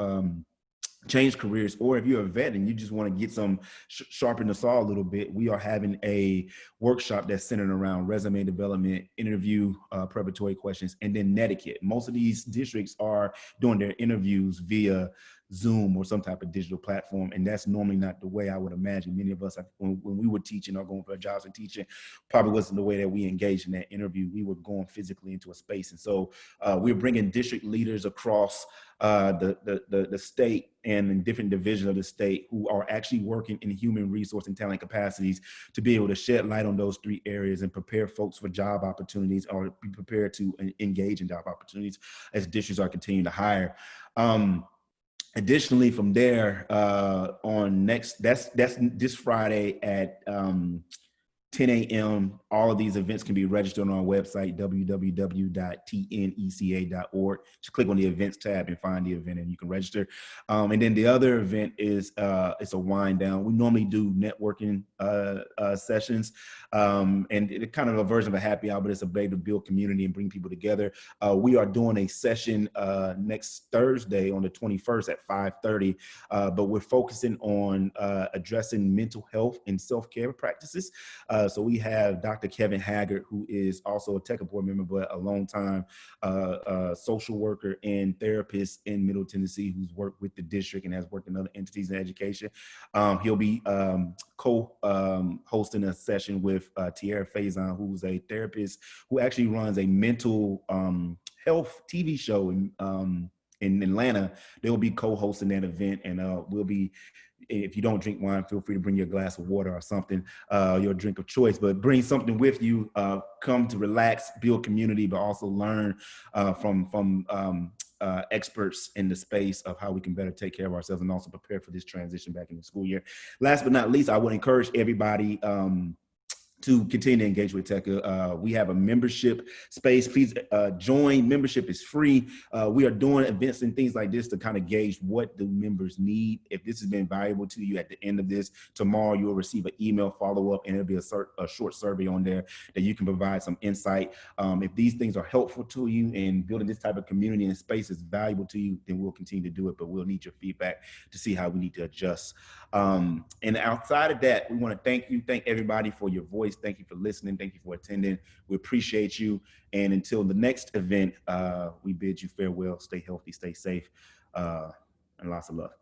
change careers, or if you're a vet and you just want to get some sharpen the saw a little bit, we are having a workshop that's centered around resume development, interview preparatory questions, and then netiquette. Most of these districts are doing their interviews via Zoom or some type of digital platform, and that's normally not the way I would imagine many of us, when we were teaching or going for jobs and teaching, probably wasn't the way that we engaged in that interview. We were going physically into a space, and so we're bringing district leaders across the state and in different divisions of the state who are actually working in human resource and talent capacities to be able to shed light on those three areas and prepare folks for job opportunities, or be prepared to engage in job opportunities as districts are continuing to hire. Additionally, from there, that's this Friday at 10 a.m. All of these events can be registered on our website, www.tneca.org. Just click on the events tab and find the event, and you can register. And then the other event is it's a wind down. We normally do networking sessions, and it's kind of a version of a happy hour, but it's a way to build community and bring people together. We are doing a session next Thursday on the 21st at 5:30, but we're focusing on addressing mental health and self-care practices. So we have Dr. Kevin Haggard, who is also a TECA board member, but a longtime social worker and therapist in Middle Tennessee, who's worked with the district and has worked in other entities in education. He'll be hosting a session with Tierra Faison, who's a therapist who actually runs a mental health TV show in Atlanta. They'll be co-hosting that event, and we'll be, if you don't drink wine, feel free to bring your glass of water or something, your drink of choice, but bring something with you. Come to relax, build community, but also learn from experts in the space of how we can better take care of ourselves and also prepare for this transition back in the school year. Last but not least, I would encourage everybody to continue to engage with TECA. We have a membership space. Please join. Membership is free. We are doing events and things like this to kind of gauge what the members need. If this has been valuable to you, at the end of this, tomorrow you'll receive an email follow-up, and it'll be a short survey on there that you can provide some insight. If these things are helpful to you and building this type of community and space is valuable to you, then we'll continue to do it, but we'll need your feedback to see how we need to adjust. And outside of that, we want to thank everybody for your voice. Thank you for listening. Thank you for attending. We appreciate you. And until the next event, we bid you farewell. Stay healthy, stay safe, and lots of love.